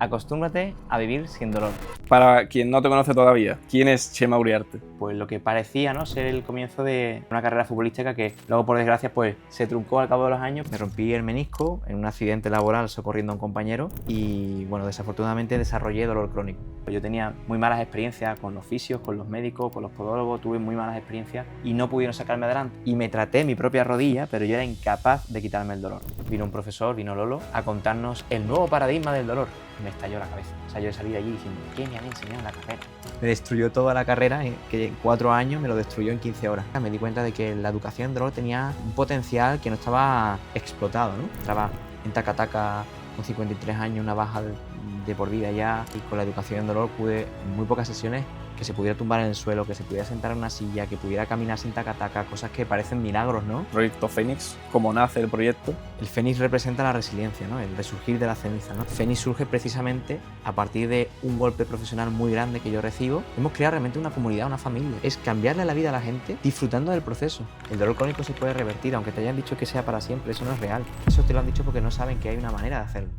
Acostúmbrate a vivir sin dolor. Para quien no te conoce todavía, ¿quién es Chema Uriarte? Pues lo que parecía, ¿no?, ser el comienzo de una carrera futbolística que luego, por desgracia, pues se truncó al cabo de los años. Me rompí el menisco en un accidente laboral socorriendo a un compañero y, bueno, desafortunadamente desarrollé dolor crónico. Yo tenía muy malas experiencias con los fisios, con los médicos, con los podólogos, tuve muy malas experiencias y no pudieron sacarme adelante. Y me traté mi propia rodilla, pero yo era incapaz de quitarme el dolor. Vino un profesor, vino Lolo, a contarnos el nuevo paradigma del dolor. Me estalló la cabeza. O sea, yo salí de allí diciendo, ¿qué me han enseñado en la carrera? Me destruyó toda la carrera, que en 4 años me lo destruyó en 15 horas. Me di cuenta de que la educación en dolor tenía un potencial que no estaba explotado, ¿no? Estaba en taca-taca con 53 años, una baja de por vida ya, y con la educación en dolor pude, en muy pocas sesiones, que se pudiera tumbar en el suelo, que se pudiera sentar en una silla, que pudiera caminar sin taca-taca, cosas que parecen milagros, ¿no? Proyecto Fénix, ¿cómo nace el proyecto? El Fénix representa la resiliencia, ¿no? El resurgir de la ceniza, ¿no? Fénix surge precisamente a partir de un golpe profesional muy grande que yo recibo. Hemos creado realmente una comunidad, una familia. Es cambiarle la vida a la gente disfrutando del proceso. El dolor crónico se puede revertir, aunque te hayan dicho que sea para siempre, eso no es real. Eso te lo han dicho porque no saben que hay una manera de hacerlo.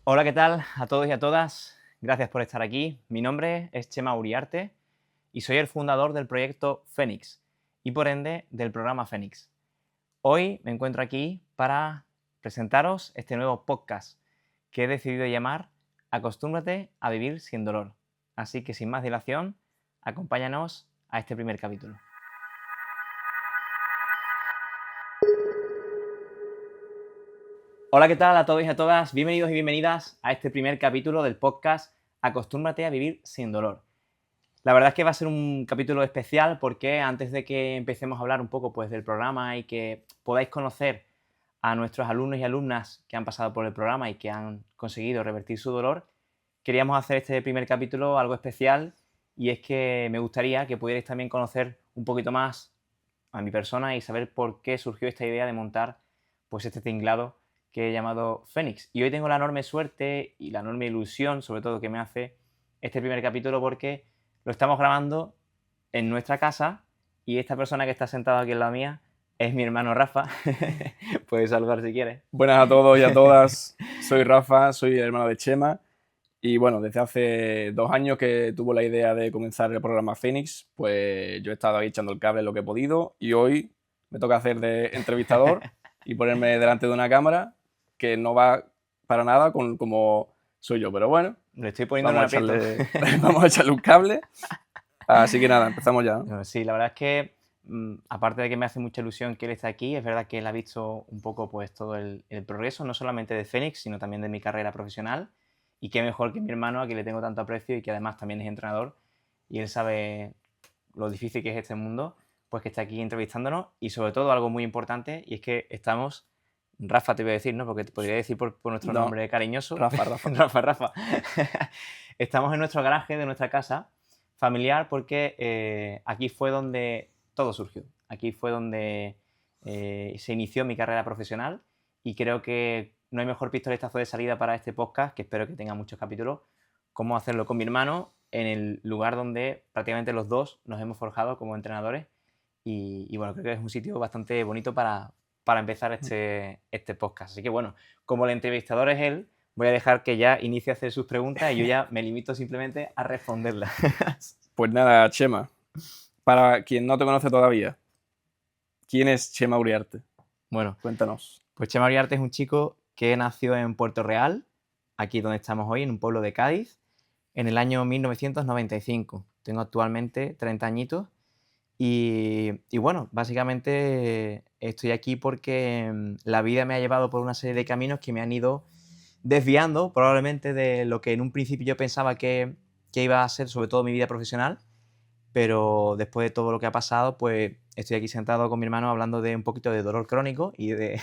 Hola, ¿qué tal a todos y a todas? Gracias por estar aquí. Mi nombre es Chema Uriarte y soy el fundador del proyecto Fénix y, por ende, del programa Fénix. Hoy me encuentro aquí para presentaros este nuevo podcast que he decidido llamar Acostúmbrate a vivir sin dolor. Así que, sin más dilación, acompáñanos a este primer capítulo. Hola, ¿qué tal a todos y a todas? Bienvenidos y bienvenidas a este primer capítulo del podcast Acostúmbrate a vivir sin dolor. La verdad es que va a ser un capítulo especial porque antes de que empecemos a hablar un poco, pues, del programa y que podáis conocer a nuestros alumnos y alumnas que han pasado por el programa y que han conseguido revertir su dolor, queríamos hacer este primer capítulo algo especial, y es que me gustaría que pudierais también conocer un poquito más a mi persona y saber por qué surgió esta idea de montar, pues, este tinglado que he llamado Fénix. Y hoy tengo la enorme suerte y la enorme ilusión, sobre todo, que me hace este primer capítulo, porque lo estamos grabando en nuestra casa y esta persona que está sentada aquí en la mía es mi hermano Rafa. Puedes saludar si quieres. Buenas a todos y a todas, soy Rafa, soy el hermano de Chema y bueno, desde hace 2 años que tuvo la idea de comenzar el programa Fénix, pues yo he estado ahí echando el cable en lo que he podido y hoy me toca hacer de entrevistador y ponerme delante de una cámara que no va para nada con como soy yo, pero bueno, Le estoy poniendo en vamos un a aprieto. vamos a echarle un cable. Así que nada, empezamos ya, ¿no? No, sí, la verdad es que, aparte de que me hace mucha ilusión que él esté aquí, es verdad que él ha visto un poco, pues, todo el progreso, no solamente de Fénix, sino también de mi carrera profesional. Y qué mejor que mi hermano, a quien le tengo tanto aprecio y que además también es entrenador, y él sabe lo difícil que es este mundo, pues que está aquí entrevistándonos. Y sobre todo algo muy importante, y es que estamos, Rafa te voy a decir, ¿no?, porque te podría decir por nuestro No, nombre cariñoso. Rafa. Rafa. Estamos en nuestro garaje de nuestra casa familiar porque aquí fue donde todo surgió. Aquí fue donde se inició mi carrera profesional, y creo que no hay mejor pistoletazo de salida para este podcast, que espero que tenga muchos capítulos, como hacerlo con mi hermano en el lugar donde prácticamente los dos nos hemos forjado como entrenadores. Y bueno, creo que es un sitio bastante bonito para empezar este podcast. Así que bueno, como el entrevistador es él, voy a dejar que ya inicie a hacer sus preguntas y yo ya me limito simplemente a responderlas. Pues nada, Chema, para quien no te conoce todavía, ¿quién es Chema Uriarte? Bueno, Cuéntanos. pues Chema Uriarte es un chico que nació en Puerto Real, aquí donde estamos hoy, en un pueblo de Cádiz, en el año 1995. Tengo actualmente 30 añitos y bueno, básicamente estoy aquí porque la vida me ha llevado por una serie de caminos que me han ido desviando probablemente de lo que en un principio yo pensaba que iba a ser, sobre todo, mi vida profesional. Pero después de todo lo que ha pasado, pues estoy aquí sentado con mi hermano hablando de un poquito de dolor crónico y de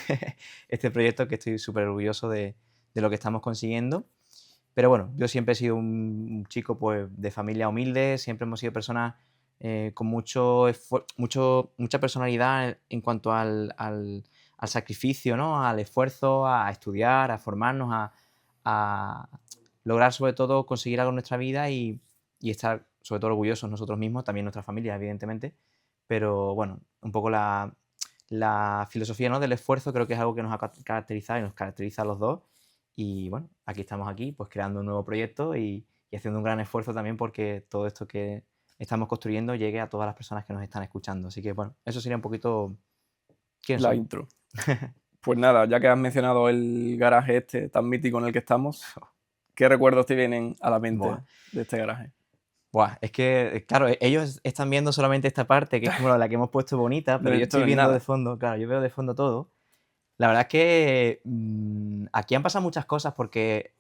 este proyecto, que estoy súper orgulloso de lo que estamos consiguiendo. Pero bueno, yo siempre he sido un chico, pues, de familia humilde, siempre hemos sido personas con mucha personalidad en cuanto al sacrificio, ¿no?, al esfuerzo, a estudiar, a formarnos, a lograr, sobre todo, conseguir algo en nuestra vida y estar, sobre todo, orgullosos nosotros mismos, también nuestra familia, evidentemente. Pero bueno, un poco la filosofía, ¿no?, del esfuerzo creo que es algo que nos ha caracterizado y nos caracteriza a los dos. Y bueno, estamos aquí, pues creando un nuevo proyecto y haciendo un gran esfuerzo también porque todo esto que estamos construyendo llegue a todas las personas que nos están escuchando. Así que bueno, eso sería un poquito quién La soy. intro. Pues nada, ya que has mencionado el garaje este tan mítico en el que estamos, ¿qué recuerdos te vienen a la mente Buah. de este garaje? Buah, es que, claro, ellos están viendo solamente esta parte, que es como la que hemos puesto bonita, pero No, yo esto estoy no es viendo de nada. fondo, claro, yo veo de fondo todo. La verdad es que aquí han pasado muchas cosas porque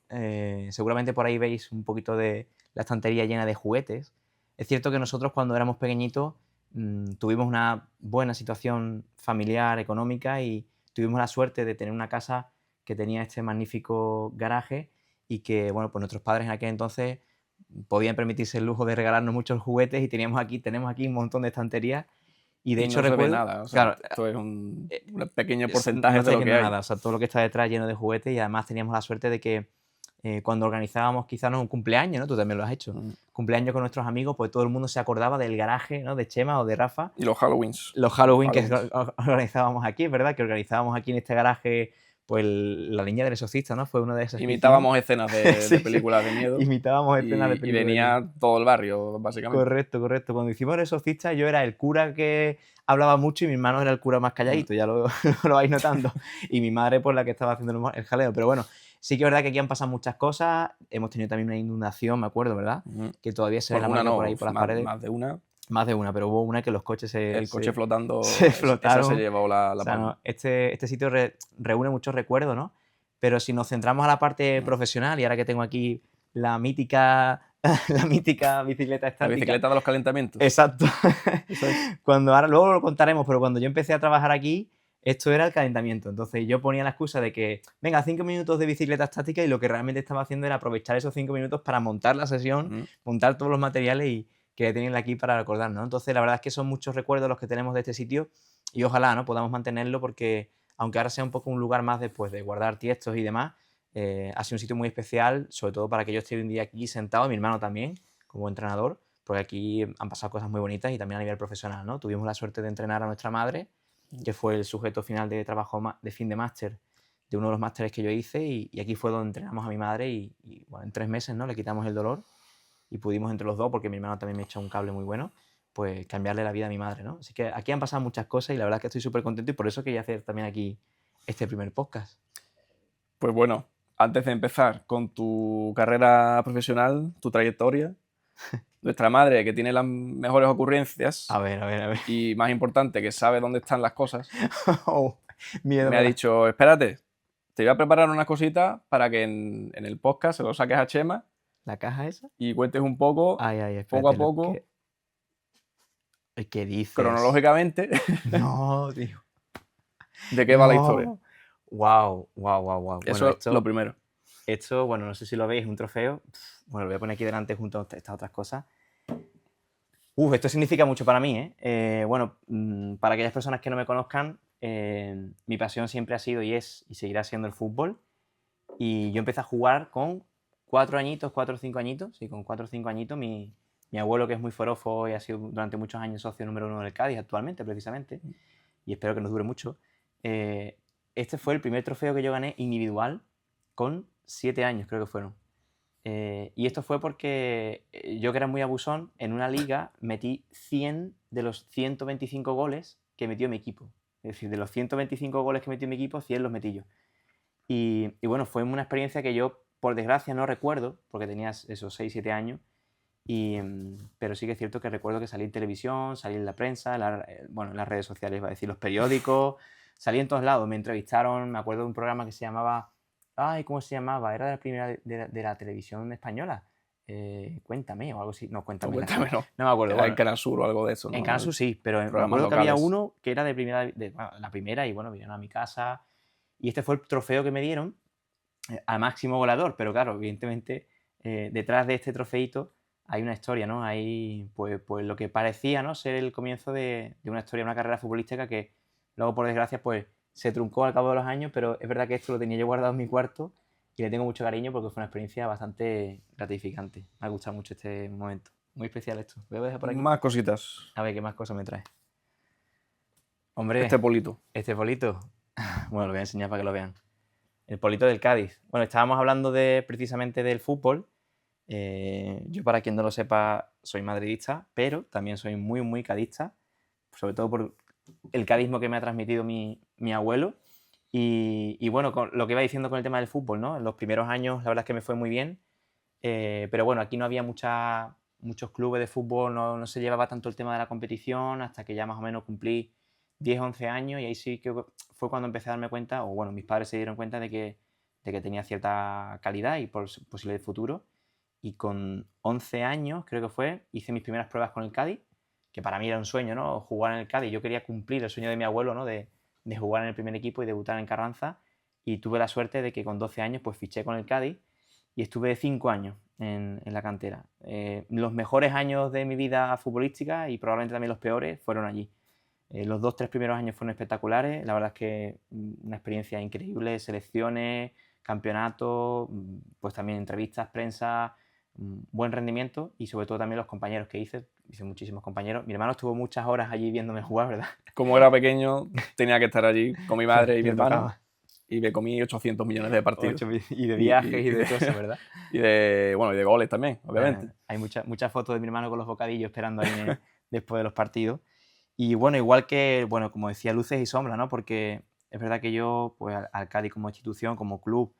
seguramente por ahí veis un poquito de la estantería llena de juguetes. Es cierto que nosotros cuando éramos pequeñitos tuvimos una buena situación familiar, económica y tuvimos la suerte de tener una casa que tenía este magnífico garaje y que, bueno, pues nuestros padres en aquel entonces podían permitirse el lujo de regalarnos muchos juguetes y tenemos aquí un montón de estanterías y de Y hecho no se ve recuerdo, nada, o sea, claro, esto es un pequeño no porcentaje de estáis lo que viendo hay. nada, o sea, todo lo que está detrás lleno de juguetes y además teníamos la suerte de que cuando organizábamos quizás un cumpleaños, ¿no? Tú también lo has hecho, Mm. cumpleaños con nuestros amigos, pues todo el mundo se acordaba del garaje, ¿no? De Chema o de Rafa, Y los Halloweens. los Halloween que organizábamos aquí, ¿verdad? Que organizábamos aquí en este garaje, pues la niña del exorcista, ¿no? Fue una de esas que hicimos. Imitábamos escenas de, Sí, de películas de miedo imitábamos escenas de y películas de miedo. venía todo el barrio, básicamente. Correcto, correcto. Cuando hicimos el exorcista yo era el cura que hablaba mucho y mi hermano era el cura más Mm. calladito, ya lo, lo vais notando. Y mi madre pues la que estaba haciendo el jaleo. Pero bueno, sí que es verdad que aquí han pasado muchas cosas. Hemos tenido también una inundación, me acuerdo, ¿verdad? Ujú. Que todavía se ve Bueno, la una marca por no, ahí por las más, paredes. más de una. Más de una, pero hubo una que los coches El coche flotando, se esa se flotaron. llevó O la sea, palma. no, este sitio reúne muchos recuerdos, ¿no? Pero si nos centramos a la parte Mm. profesional, y ahora que tengo aquí la mítica, la mítica bicicleta La estática. bicicleta de los calentamientos. Exacto. Eso es. Luego lo contaremos, pero cuando yo empecé a trabajar aquí, esto era el calentamiento. Entonces yo ponía la excusa de que, venga, 5 minutos de bicicleta estática y lo que realmente estaba haciendo era aprovechar esos 5 minutos para montar la sesión, Mm. montar todos los materiales y que tenerla aquí para recordarnos, ¿no? Entonces la verdad es que son muchos recuerdos los que tenemos de este sitio y ojalá, ¿no? Podamos mantenerlo porque aunque ahora sea un poco un lugar más después de guardar tiestos y demás, ha sido un sitio muy especial, sobre todo para que yo esté un día aquí sentado, mi hermano también, como entrenador, porque aquí han pasado cosas muy bonitas y también a nivel profesional, ¿no? Tuvimos la suerte de entrenar a nuestra madre, que fue el sujeto final de trabajo de fin de máster de uno de los másteres que yo hice y aquí fue donde entrenamos a mi madre y bueno, en 3 meses, ¿no? Le quitamos el dolor y pudimos entre los dos, porque mi hermano también me echó un cable muy bueno, pues cambiarle la vida a mi madre, ¿no? Así que aquí han pasado muchas cosas y la verdad es que estoy súper contento y por eso quería hacer también aquí este primer podcast. Pues bueno, antes de empezar con tu carrera profesional, tu trayectoria, nuestra madre, que tiene las mejores ocurrencias A ver, a ver, a ver. y más importante, que sabe dónde están las cosas, Oh, miedo me ha me da. dicho, espérate, te voy a preparar unas cositas para que en el podcast se lo saques a Chema ¿La caja esa? y cuentes un poco, Ay, ay, poco a espérate, poco, ¿Qué dices? cronológicamente, No, tío. de qué va la historia. No. Wow, wow, wow, wow. Bueno, Eso es lo primero. esto, bueno, no sé si lo veis, es un trofeo. Bueno, lo voy a poner aquí delante junto a estas otras cosas. Esto significa mucho para mí, ¿eh? Bueno, para aquellas personas que no me conozcan, mi pasión siempre ha sido y es y seguirá siendo el fútbol. Y yo empecé a jugar con 4 añitos, 4 o 5 añitos. Sí, con 4 o 5 añitos. Mi abuelo, que es muy forofo y ha sido durante muchos años socio número 1 del Cádiz actualmente, precisamente, y espero que nos dure mucho, este fue el primer trofeo que yo gané individual con 7 años, creo que fueron. Y esto fue porque yo, que era muy abusón, en una liga metí 100 de los 125 goles que metió mi equipo. Es decir, de los 125 goles que metió mi equipo, 100 los metí yo. Y bueno, fue una experiencia que yo, por desgracia, no recuerdo, porque tenías esos 6, 7 años, pero sí que es cierto que recuerdo que salí en televisión, salí en la prensa, bueno, en las redes sociales, iba a decir, los periódicos, salí en todos lados, me entrevistaron, me acuerdo de un programa que se llamaba, ay, ¿cómo se llamaba? Era de la primera de la televisión española. Cuéntame o algo así. No, No, cuéntame. cuéntame, no. No me acuerdo. Era en Bueno, Canal Sur o algo de eso, ¿no? en Canal Sur sí, pero me Programas acuerdo que había locales. uno que era de primera, bueno, la primera, y bueno, vinieron a mi casa y este fue el trofeo que me dieron al máximo goleador, pero claro, evidentemente detrás de este trofeito hay una historia, ¿no? Hay pues lo que parecía, ¿no?, ser el comienzo de una historia, una carrera futbolística que luego, por desgracia, pues se truncó al cabo de los años, pero es verdad que esto lo tenía yo guardado en mi cuarto y le tengo mucho cariño porque fue una experiencia bastante gratificante. Me ha gustado mucho este momento. Muy especial esto. Voy a dejar por aquí. Más cositas. A ver qué más cosas me trae. Hombre, Este polito. este polito. Bueno, lo voy a enseñar para que lo vean. el polito del Cádiz. Bueno, estábamos hablando precisamente del fútbol. Yo, para quien no lo sepa, soy madridista, pero también soy muy, muy cadista, sobre todo por el cadismo que me ha transmitido mi abuelo. Y bueno, con lo que iba diciendo con el tema del fútbol, ¿no? En los primeros años la verdad es que me fue muy bien, pero bueno, aquí no había muchos clubes de fútbol, no se llevaba tanto el tema de la competición hasta que ya más o menos cumplí 10, 11 años y ahí sí que fue cuando empecé a darme cuenta, o bueno, mis padres se dieron cuenta de que tenía cierta calidad y posible de futuro. Y con 11 años, creo que fue, hice mis primeras pruebas con el Cádiz, que para mí era un sueño, ¿no? Jugar en el Cádiz. Yo quería cumplir el sueño de mi abuelo, ¿no? De jugar en el primer equipo y debutar en Carranza. Y tuve la suerte de que con 12 años pues fiché con el Cádiz y estuve 5 años en la cantera. Los mejores años de mi vida futbolística y probablemente también los peores fueron allí. Los 2-3 primeros años fueron espectaculares, la verdad es que una experiencia increíble, selecciones, campeonatos, pues también entrevistas, prensa, buen rendimiento y sobre todo también los compañeros que hice muchísimos compañeros. Mi hermano estuvo muchas horas allí viéndome jugar, ¿verdad? Como era pequeño, tenía que estar allí con mi madre y mi Me hermano tocaba. y me comí 800 millones de partidos. Y de viajes y de cosas, ¿verdad? Y de goles también, obviamente. Hay muchas fotos de mi hermano con los bocadillos esperando ahí después de los partidos. Y bueno, igual que, bueno, como decía, luces y sombras, ¿no? Porque es verdad que yo, pues al Cádiz como institución, como club,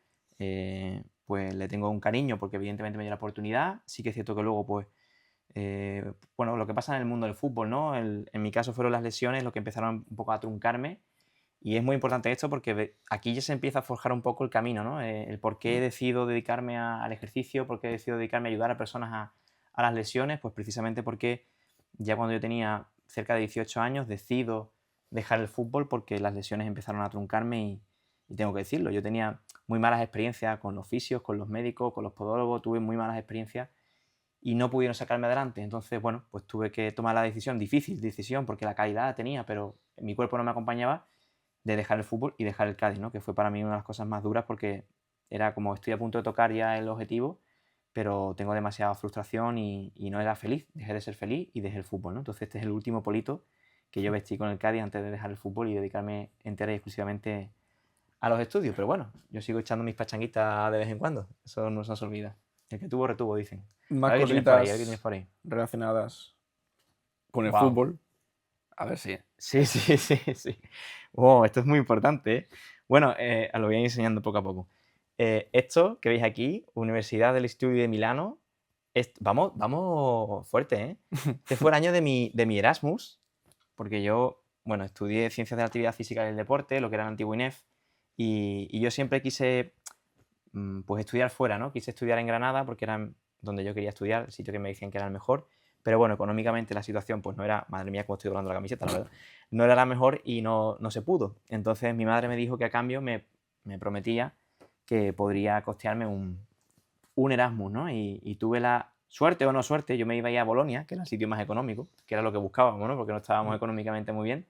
pues le tengo un cariño porque evidentemente me dio la oportunidad. Sí que es cierto que luego, pues, bueno, lo que pasa en el mundo del fútbol, ¿no? En mi caso fueron las lesiones lo que empezaron un poco a truncarme. Y es muy importante esto porque aquí ya se empieza a forjar un poco el camino, ¿no? El por qué decido dedicarme al ejercicio, por qué decido dedicarme a ayudar a personas a las lesiones, pues precisamente porque ya cuando yo tenía cerca de 18 años decido dejar el fútbol porque las lesiones empezaron a truncarme y tengo que decirlo, yo tenía muy malas experiencias con los fisios, con los médicos, con los podólogos, tuve muy malas experiencias y no pudieron sacarme adelante. Entonces, bueno, pues tuve que tomar la decisión, difícil decisión porque la calidad la tenía, pero mi cuerpo no me acompañaba, de dejar el fútbol y dejar el Cádiz, ¿no? Que fue para mí una de las cosas más duras porque era como estoy a punto de tocar ya el objetivo, pero tengo demasiada frustración y no era feliz, dejé de ser feliz y dejé el fútbol, ¿no? Entonces este es el último polito que yo vestí con el Cádiz antes de dejar el fútbol y dedicarme entera y exclusivamente a los estudios, pero bueno, yo sigo echando mis pachanguitas de vez en cuando, eso no se nos olvida. El que tuvo, retuvo, dicen. Más A ver qué tienes por ahí, a ver qué cositas tienes por ahí. relacionadas con el Wow. fútbol. A ver si. Sí, sí, sí, sí. Wow, esto es muy importante, ¿eh? Bueno, lo voy a ir enseñando poco a poco. Esto que veis aquí, Universidad del Estudio de Milano, vamos fuerte, ¿eh? Este fue el año de mi Erasmus, porque yo, bueno, estudié Ciencias de la Actividad Física y el Deporte, lo que era el antiguo INEF, y yo siempre quise, pues, estudiar fuera, ¿no? Quise estudiar en Granada porque era donde yo quería estudiar, el sitio que me decían que era el mejor, pero bueno, económicamente la situación pues no era, madre mía, cómo estoy doblando la camiseta, la verdad, no era la mejor y no se pudo. Entonces mi madre me dijo que a cambio me prometía que podría costearme un Erasmus, ¿no? Y tuve la suerte o no suerte, yo me iba a ir a Bolonia, que era el sitio más económico, que era lo que buscábamos, ¿no? Porque no estábamos económicamente muy bien.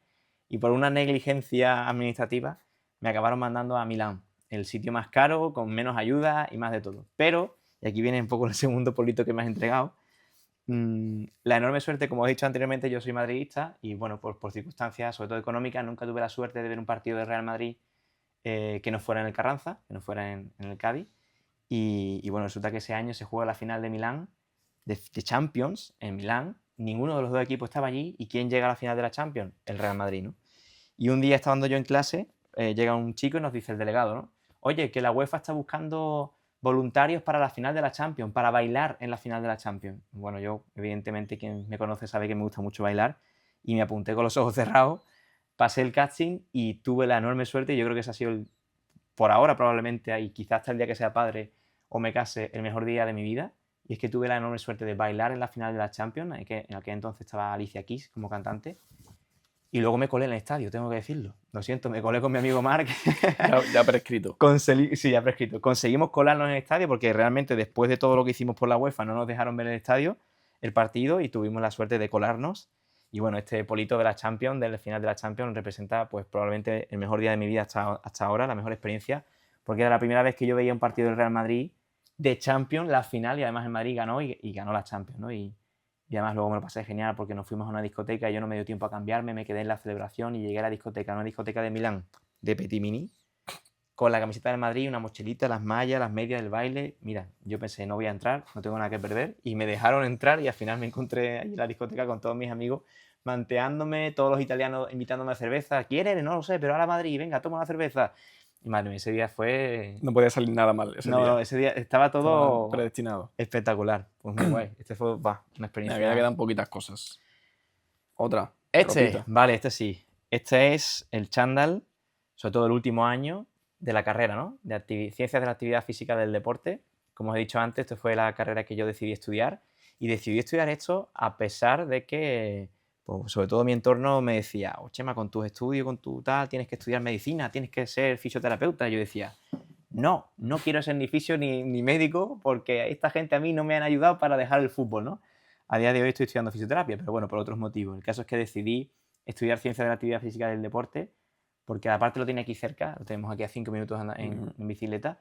Y por una negligencia administrativa me acabaron mandando a Milán, el sitio más caro, con menos ayuda y más de todo. Pero, y aquí viene un poco el segundo polito que me has entregado, la enorme suerte, como he dicho anteriormente, yo soy madridista y bueno, por circunstancias, sobre todo económicas, nunca tuve la suerte de ver un partido de Real Madrid que no fuera en el Carranza, que no fuera en el Cádiz. Y bueno, resulta que ese año se juega la final de Milán, de Champions, en Milán. Ninguno de los dos equipos estaba allí. ¿Y quién llega a la final de la Champions? El Real Madrid, ¿no? Y un día, estando yo en clase, llega un chico y nos dice el delegado, ¿no? Oye, que la UEFA está buscando voluntarios para la final de la Champions, para bailar en la final de la Champions. Bueno, yo, evidentemente, quien me conoce sabe que me gusta mucho bailar y me apunté con los ojos cerrados, pasé el casting y tuve la enorme suerte, y yo creo que ese ha sido, por ahora probablemente, y quizás hasta el día que sea padre o me case, el mejor día de mi vida. Y es que tuve la enorme suerte de bailar en la final de la Champions, en aquel entonces estaba Alicia Keys como cantante, y luego me colé en el estadio, tengo que decirlo. Lo siento, me colé con mi amigo Marc. Ya prescrito. Sí, ya prescrito. Conseguimos colarnos en el estadio porque realmente después de todo lo que hicimos por la UEFA no nos dejaron ver el estadio, el partido, y tuvimos la suerte de colarnos. Y bueno, este polito de la Champions, del final de la Champions, representa pues probablemente el mejor día de mi vida hasta ahora, la mejor experiencia, porque era la primera vez que yo veía un partido del Real Madrid de Champions, la final, y además el Madrid ganó y ganó la Champions, ¿no? Y además luego me lo pasé genial porque nos fuimos a una discoteca y yo no me dio tiempo a cambiarme, me quedé en la celebración y llegué a la discoteca, una discoteca de Milán, de Petit Mini, con la camiseta del Madrid, una mochilita, las mallas, las medias del baile. Mira, yo pensé, no voy a entrar, no tengo nada que perder. Y me dejaron entrar y al final me encontré ahí en la discoteca con todos mis amigos, manteándome, todos los italianos invitándome a cerveza. ¿Quieres? No lo sé, pero ahora Madrid, venga, toma una cerveza. Y madre mía, ese día fue... No podía salir nada mal ese día. No, ese día estaba Estaba todo predestinado. espectacular. Pues muy guay. Este fue, una Mira, experiencia... que ya quedan poquitas cosas. Otra. Este, ropita. vale, este sí. Este es el chándal, sobre todo el último año de la carrera, ¿no? De Ciencias de la Actividad Física del Deporte. Como os he dicho antes, esta fue la carrera que yo decidí estudiar. Y decidí estudiar esto a pesar de que, pues, sobre todo mi entorno me decía, oh, Chema, con tus estudios, con tu tal, tienes que estudiar medicina, tienes que ser fisioterapeuta. Y yo decía, no quiero ser ni fisio ni médico porque esta gente a mí no me han ayudado para dejar el fútbol, ¿no? A día de hoy estoy estudiando fisioterapia, pero bueno, por otros motivos. El caso es que decidí estudiar Ciencias de la Actividad Física del Deporte porque aparte lo tiene aquí cerca, lo tenemos aquí a 5 minutos en bicicleta.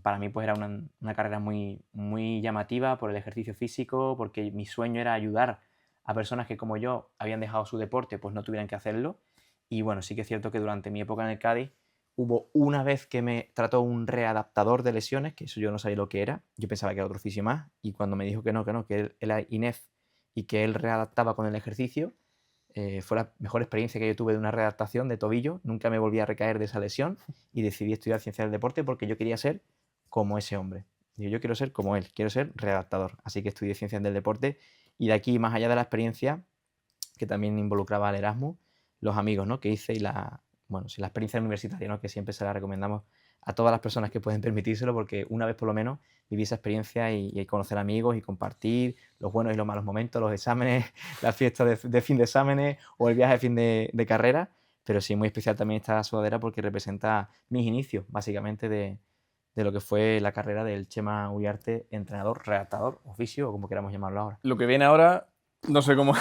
Para mí pues era una carrera muy, muy llamativa por el ejercicio físico, porque mi sueño era ayudar a personas que como yo habían dejado su deporte, pues no tuvieran que hacerlo. Y bueno, sí que es cierto que durante mi época en el Cádiz hubo una vez que me trató un readaptador de lesiones, que eso yo no sabía lo que era, yo pensaba que era otro fisio más, y cuando me dijo que no, que él era INEF y que él readaptaba con el ejercicio, fue la mejor experiencia que yo tuve de una readaptación de tobillo, nunca me volví a recaer de esa lesión y decidí estudiar ciencias del deporte porque yo quería ser como ese hombre. Yo quiero ser como él, quiero ser readaptador, así que estudié ciencias del deporte y de aquí, más allá de la experiencia, que también involucraba al Erasmus, los amigos, ¿no? que hice y la experiencia universitaria, ¿no? que siempre se la recomendamos a todas las personas que pueden permitírselo, porque una vez por lo menos viví esa experiencia y conocer amigos y compartir los buenos y los malos momentos, los exámenes, las fiestas de fin de exámenes o el viaje de fin de carrera, pero sí muy especial también esta sudadera porque representa mis inicios, básicamente, de lo que fue la carrera del Chema Uriarte, entrenador, redactador, oficio o como queramos llamarlo ahora. Lo que viene ahora, no sé cómo,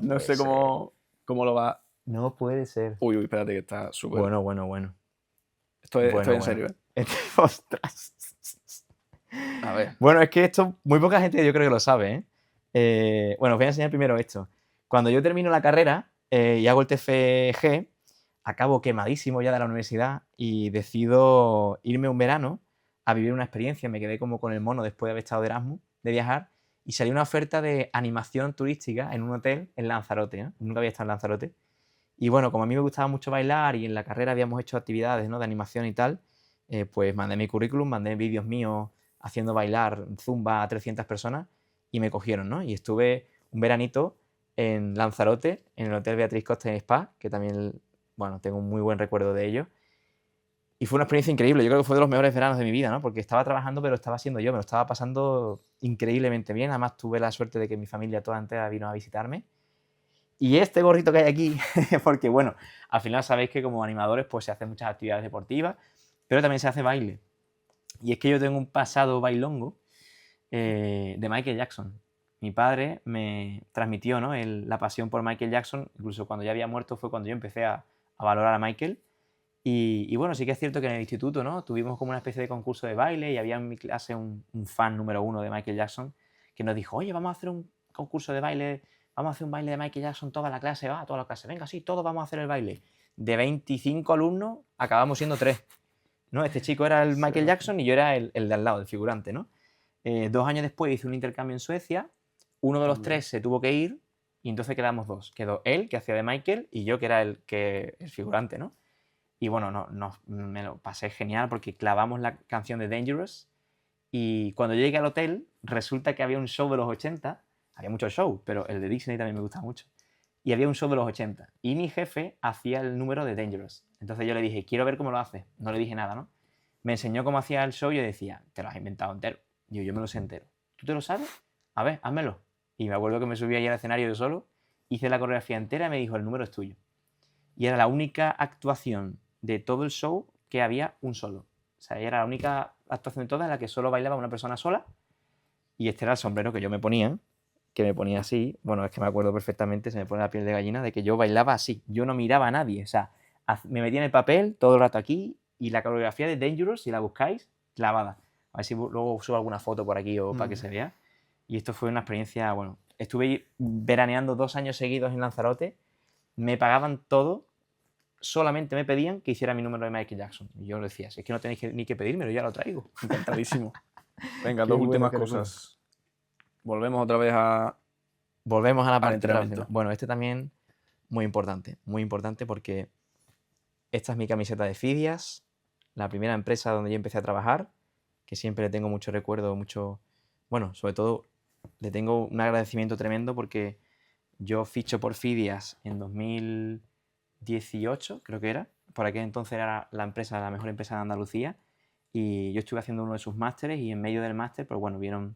no sé puede cómo lo va. No puede ser. Uy, espérate que está súper. Bueno. Esto es en serio, ¿eh? Ostras. A ver. Bueno, es que esto muy poca gente yo creo que lo sabe, ¿eh? Bueno, os voy a enseñar primero esto. Cuando yo termino la carrera y hago el TFG, acabo quemadísimo ya de la universidad y decido irme un verano a vivir una experiencia. Me quedé como con el mono después de haber estado de Erasmus, de viajar, y salió una oferta de animación turística en un hotel en Lanzarote, ¿eh? Nunca había estado en Lanzarote. Y bueno, como a mí me gustaba mucho bailar y en la carrera habíamos hecho actividades, ¿no? de animación y tal, pues mandé mi currículum, mandé vídeos míos haciendo bailar zumba a 300 personas y me cogieron, ¿no? Y estuve un veranito en Lanzarote, en el Hotel Beatriz Costa en Spa, que también, bueno, tengo un muy buen recuerdo de ello. Y fue una experiencia increíble, yo creo que fue de los mejores veranos de mi vida, ¿no? Porque estaba trabajando, pero estaba siendo yo, me lo estaba pasando increíblemente bien. Además, tuve la suerte de que mi familia toda entera vino a visitarme. Y este gorrito que hay aquí, porque bueno, al final sabéis que como animadores pues se hacen muchas actividades deportivas, pero también se hace baile. Y es que yo tengo un pasado bailongo de Michael Jackson. Mi padre me transmitió, ¿no? la pasión por Michael Jackson, incluso cuando ya había muerto fue cuando yo empecé a valorar a Michael. Y bueno, sí que es cierto que en el instituto, ¿no? Tuvimos como una especie de concurso de baile y había en mi clase un fan número 1 de Michael Jackson que nos dijo, oye, vamos a hacer un concurso de baile, vamos a hacer un baile de Michael Jackson toda la clase, va, toda la clase, venga, sí, todos vamos a hacer el baile. De 25 alumnos acabamos siendo 3, ¿no? Este chico era el Michael Jackson y yo era el de al lado, el figurante, ¿no? 2 años después hice un intercambio en Suecia, uno de los 3 se tuvo que ir y entonces quedamos 2. Quedó él, que hacía de Michael, y yo, que era el figurante, ¿no? Y bueno, me lo pasé genial porque clavamos la canción de Dangerous y cuando yo llegué al hotel resulta que había un show de los 80, había muchos shows, pero el de Disney también me gusta mucho, y había un show de los 80 y mi jefe hacía el número de Dangerous. Entonces yo le dije, quiero ver cómo lo hace. No le dije nada, ¿no? Me enseñó cómo hacía el show y yo decía, te lo has inventado entero. Digo, yo me lo sé entero. ¿Tú te lo sabes? A ver, házmelo. Y me acuerdo que me subí ahí al escenario yo solo, hice la coreografía entera y me dijo, el número es tuyo. Y era la única actuación de todo el show que había un solo. O sea, era la única actuación de todas en la que solo bailaba una persona sola y este era el sombrero que yo me ponía, que me ponía así. Bueno, es que me acuerdo perfectamente, se me pone la piel de gallina, de que yo bailaba así. Yo no miraba a nadie. O sea, me metía en el papel todo el rato aquí y la coreografía de Dangerous, si la buscáis, clavada. A ver si luego subo alguna foto por aquí o para que se vea. Y esto fue una experiencia, bueno, estuve veraneando 2 años seguidos en Lanzarote, me pagaban todo solamente me pedían que hiciera mi número de Michael Jackson. Y yo le decía, si es que no tenéis ni que pedírmelo, ya lo traigo. Encantadísimo. Venga, Qué dos bueno, últimas qué locura. cosas. Volvemos otra vez Volvemos a la al parte otra vez. entrenamiento. Bueno, este también muy importante porque esta es mi camiseta de Fidias, la primera empresa donde yo empecé a trabajar, que siempre le tengo mucho recuerdo, bueno, sobre todo le tengo un agradecimiento tremendo porque yo ficho por Fidias en 2018, creo que era. Por aquel entonces era la mejor empresa de Andalucía, y yo estuve haciendo uno de sus másteres, y en medio del máster, pues bueno, vieron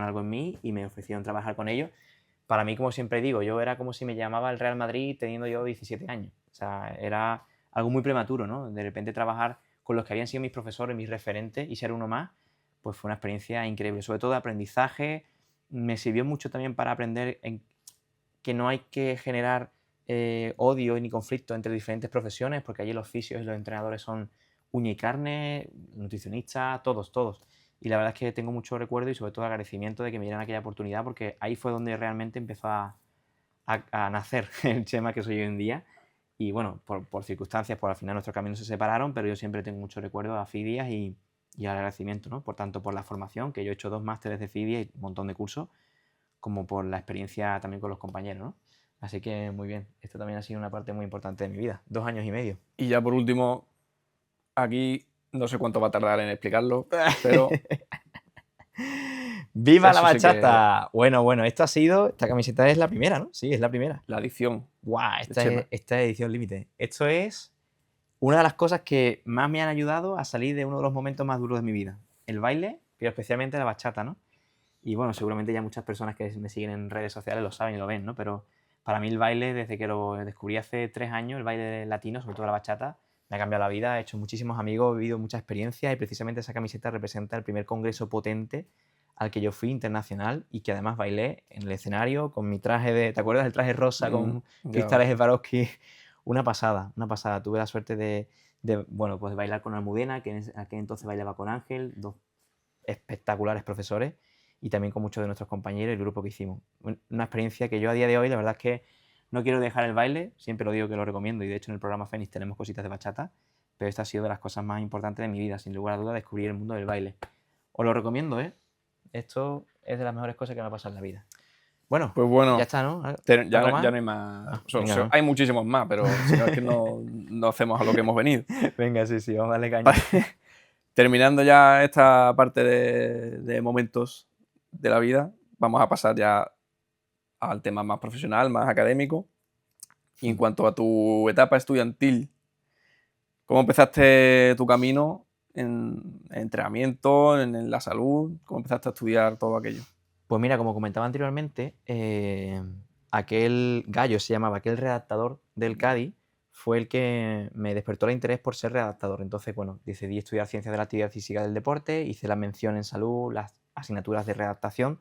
algo en mí y me ofrecieron trabajar con ellos. Para mí, como siempre digo, yo era como si me llamaba el Real Madrid teniendo yo 17 años. O sea, era algo muy prematuro, ¿no? De repente trabajar con los que habían sido mis profesores, mis referentes, y ser uno más, pues fue una experiencia increíble. Sobre todo de aprendizaje, me sirvió mucho también para aprender que no hay que generar odio ni conflicto entre diferentes profesiones, porque allí los fisios y los entrenadores son uña y carne, nutricionistas, todos. Y la verdad es que tengo mucho recuerdo y sobre todo agradecimiento de que me dieran aquella oportunidad, porque ahí fue donde realmente empezó a nacer el Chema que soy hoy en día. Y bueno, por circunstancias, al final nuestros caminos se separaron, pero yo siempre tengo mucho recuerdo a Fidias y al agradecimiento, ¿no? Por tanto, por la formación, que yo he hecho 2 másteres de Fidias y un montón de cursos, como por la experiencia también con los compañeros, ¿no? Así que muy bien, esto también ha sido una parte muy importante de mi vida, 2 años y medio. Y ya por último, aquí no sé cuánto va a tardar en explicarlo, pero ¡Viva la eso sí que bachata! Bueno, esta camiseta es la primera, ¿no? Sí, es la primera. la adicción ¡Guau! de Chema. Esta es edición límite. Esto es una de las cosas que más me han ayudado a salir de uno de los momentos más duros de mi vida. El baile, pero especialmente la bachata, ¿no? Y bueno, seguramente ya muchas personas que me siguen en redes sociales lo saben y lo ven, ¿no? Pero para mí el baile, desde que lo descubrí hace 3 años, el baile latino, sobre todo la bachata, me ha cambiado la vida. He hecho muchísimos amigos, he vivido muchas experiencias, y precisamente esa camiseta representa el primer congreso potente al que yo fui, internacional, y que además bailé en el escenario con mi traje ¿te acuerdas del traje rosa con Ya. cristales Swarovski? Una pasada. Tuve la suerte bueno, pues de bailar con Almudena, que en aquel entonces bailaba con Ángel, 2 espectaculares profesores, y también con muchos de nuestros compañeros y el grupo que hicimos. Una experiencia que yo a día de hoy, la verdad es que no quiero dejar el baile, siempre lo digo que lo recomiendo, y de hecho en el programa Fénix tenemos cositas de bachata, pero esta ha sido de las cosas más importantes de mi vida, sin lugar a dudas, descubrir el mundo del baile. Os lo recomiendo, ¿eh? Esto es de las mejores cosas que me ha pasado en la vida. Bueno, Pues bueno, ya está, ¿no? ya ¿Algo no, más? ya no hay más. Venga, ¿no? Hay muchísimos más, pero si no es que no hacemos a lo que hemos venido. Venga, sí, vamos a darle caña. Terminando ya esta parte de momentos de la vida, vamos a pasar ya al tema más profesional, más académico. Y en cuanto a tu etapa estudiantil, ¿cómo empezaste tu camino en entrenamiento, en la salud? ¿Cómo empezaste a estudiar todo aquello? Pues mira, como comentaba anteriormente, aquel Gallo se llamaba, aquel redactador del Cádiz, fue el que me despertó el interés por ser redactador. Entonces, bueno, decidí estudiar Ciencias de la Actividad Física y del Deporte, hice la mención en salud, las asignaturas de redactación,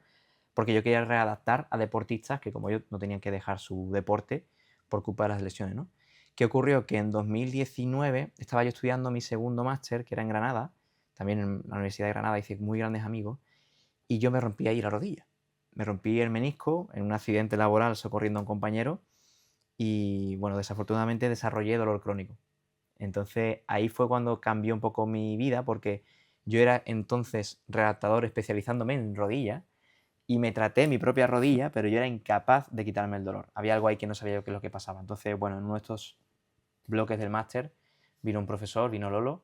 porque yo quería redactar a deportistas que, como yo, no tenían que dejar su deporte por culpa de las lesiones, ¿no? ¿Qué ocurrió? Que en 2019 estaba yo estudiando mi segundo máster, que era en Granada, también en la Universidad de Granada, hice muy grandes amigos, y yo me rompí ahí la rodilla. Me rompí el menisco en un accidente laboral socorriendo a un compañero, y bueno, desafortunadamente desarrollé dolor crónico. Entonces ahí fue cuando cambió un poco mi vida, porque yo era entonces redactador especializándome en rodillas, y me traté mi propia rodilla, pero yo era incapaz de quitarme el dolor. Había algo ahí que no sabía yo qué es lo que pasaba. Entonces, bueno, en uno de estos bloques del máster vino un profesor, vino Lolo,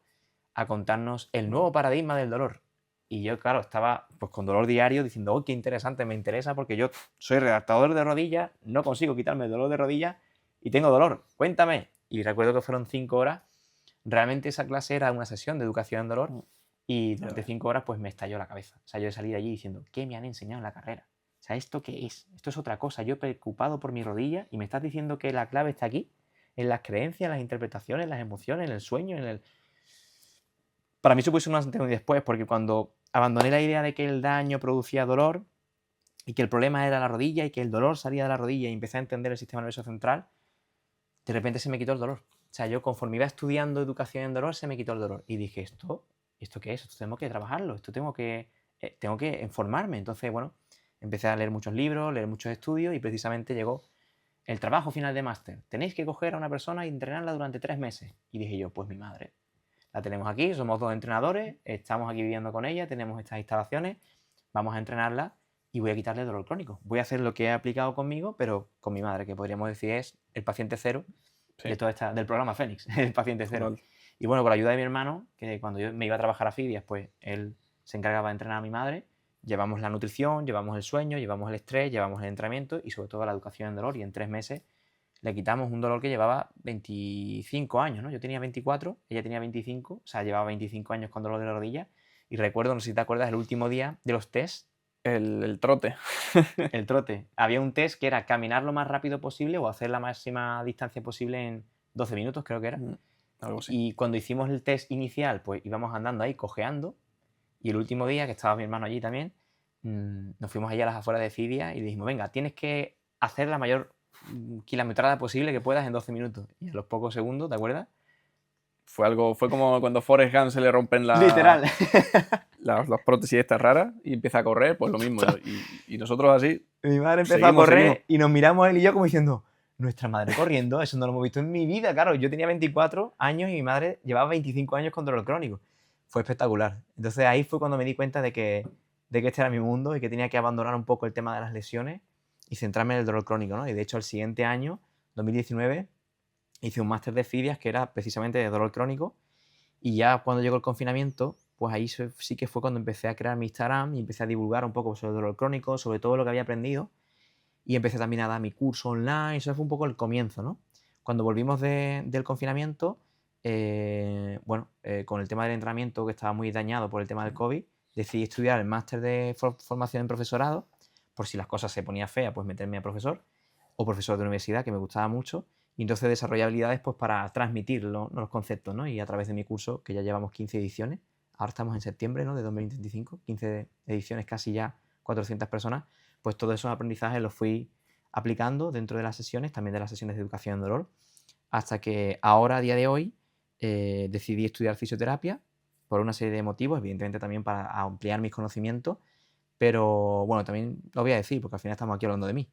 a contarnos el nuevo paradigma del dolor. Y yo, claro, estaba pues con dolor diario diciendo, oh, qué interesante, me interesa, porque yo soy redactador de rodillas, no consigo quitarme el dolor de rodillas y tengo dolor, cuéntame. Y recuerdo que fueron 5 horas. Realmente esa clase era una sesión de educación en dolor, y durante 5 horas pues me estalló la cabeza. O sea, yo salí de allí diciendo, ¿qué me han enseñado en la carrera? O sea, ¿esto qué es? Esto es otra cosa. Yo preocupado por mi rodilla y me estás diciendo que la clave está aquí, en las creencias, las interpretaciones, las emociones, en el sueño, en el... Para mí supuso un antes y un después, porque cuando abandoné la idea de que el daño producía dolor y que el problema era la rodilla y que el dolor salía de la rodilla, y empecé a entender el sistema nervioso central, de repente se me quitó el dolor. O sea, yo conforme iba estudiando educación en dolor, se me quitó el dolor. Y dije, ¿esto qué es? Esto tengo que trabajarlo, esto tengo que informarme. Entonces, bueno, empecé a leer muchos libros, leer muchos estudios, y precisamente llegó el trabajo final de máster, tenéis que coger a una persona y entrenarla durante 3 meses. Y dije yo, pues mi madre. La tenemos aquí, somos 2 entrenadores, estamos aquí viviendo con ella, tenemos estas instalaciones, vamos a entrenarla y voy a quitarle el dolor crónico. Voy a hacer lo que he aplicado conmigo, pero con mi madre, que podríamos decir es el paciente cero Sí. del programa Fénix, el paciente cero. Total. Y bueno, con la ayuda de mi hermano, que cuando yo me iba a trabajar a Fidias, pues él se encargaba de entrenar a mi madre. Llevamos la nutrición, llevamos el sueño, llevamos el estrés, llevamos el entrenamiento y sobre todo la educación en dolor. Y en 3 meses le quitamos un dolor que llevaba 25 años, ¿no? Yo tenía 24, ella tenía 25, o sea, llevaba 25 años con dolor de la rodilla. Y recuerdo, no sé si te acuerdas, el último día de los test, El trote. el trote. Había un test que era caminar lo más rápido posible o hacer la máxima distancia posible en 12 minutos, creo que era. Algo así. Y cuando hicimos el test inicial, pues íbamos andando ahí, cojeando. Y el último día, que estaba mi hermano allí también, nos fuimos allá a las afueras de Fidia y le dijimos, venga, tienes que hacer la mayor kilometrada posible que puedas en 12 minutos. Y a los pocos segundos, ¿te acuerdas? Fue como cuando Forrest Gump se le rompen Literal. las prótesis estas raras y empieza a correr, pues lo mismo. Y nosotros así. Mi madre empezó Seguimos, a correr seguimos. y nos miramos él y yo como diciendo, nuestra madre corriendo, eso no lo hemos visto en mi vida, claro. Yo tenía 24 años y mi madre llevaba 25 años con dolor crónico. Fue espectacular. Entonces ahí fue cuando me di cuenta de que este era mi mundo y que tenía que abandonar un poco el tema de las lesiones y centrarme en el dolor crónico, ¿no? Y de hecho el siguiente año, 2019, hice un máster de Fidias que era precisamente de dolor crónico. Y ya cuando llegó el confinamiento, pues ahí sí que fue cuando empecé a crear mi Instagram y empecé a divulgar un poco sobre el dolor crónico, sobre todo lo que había aprendido. Y empecé también a dar mi curso online. Eso fue un poco el comienzo, ¿no? Cuando volvimos del confinamiento, con el tema del entrenamiento que estaba muy dañado por el tema del COVID, decidí estudiar el máster de formación en profesorado, por si las cosas se ponían feas, pues meterme a profesor o profesor de universidad, que me gustaba mucho. Y entonces desarrollé habilidades pues, para transmitir los conceptos, ¿no? Y a través de mi curso, que ya llevamos 15 ediciones, ahora estamos en septiembre, ¿no? De 2025, 15 ediciones, casi ya 400 personas, pues todos esos aprendizajes los fui aplicando dentro de las sesiones, también de las sesiones de educación en dolor, hasta que ahora, a día de hoy, decidí estudiar fisioterapia por una serie de motivos, evidentemente también para ampliar mis conocimientos, pero bueno, también lo voy a decir porque al final estamos aquí hablando de mí.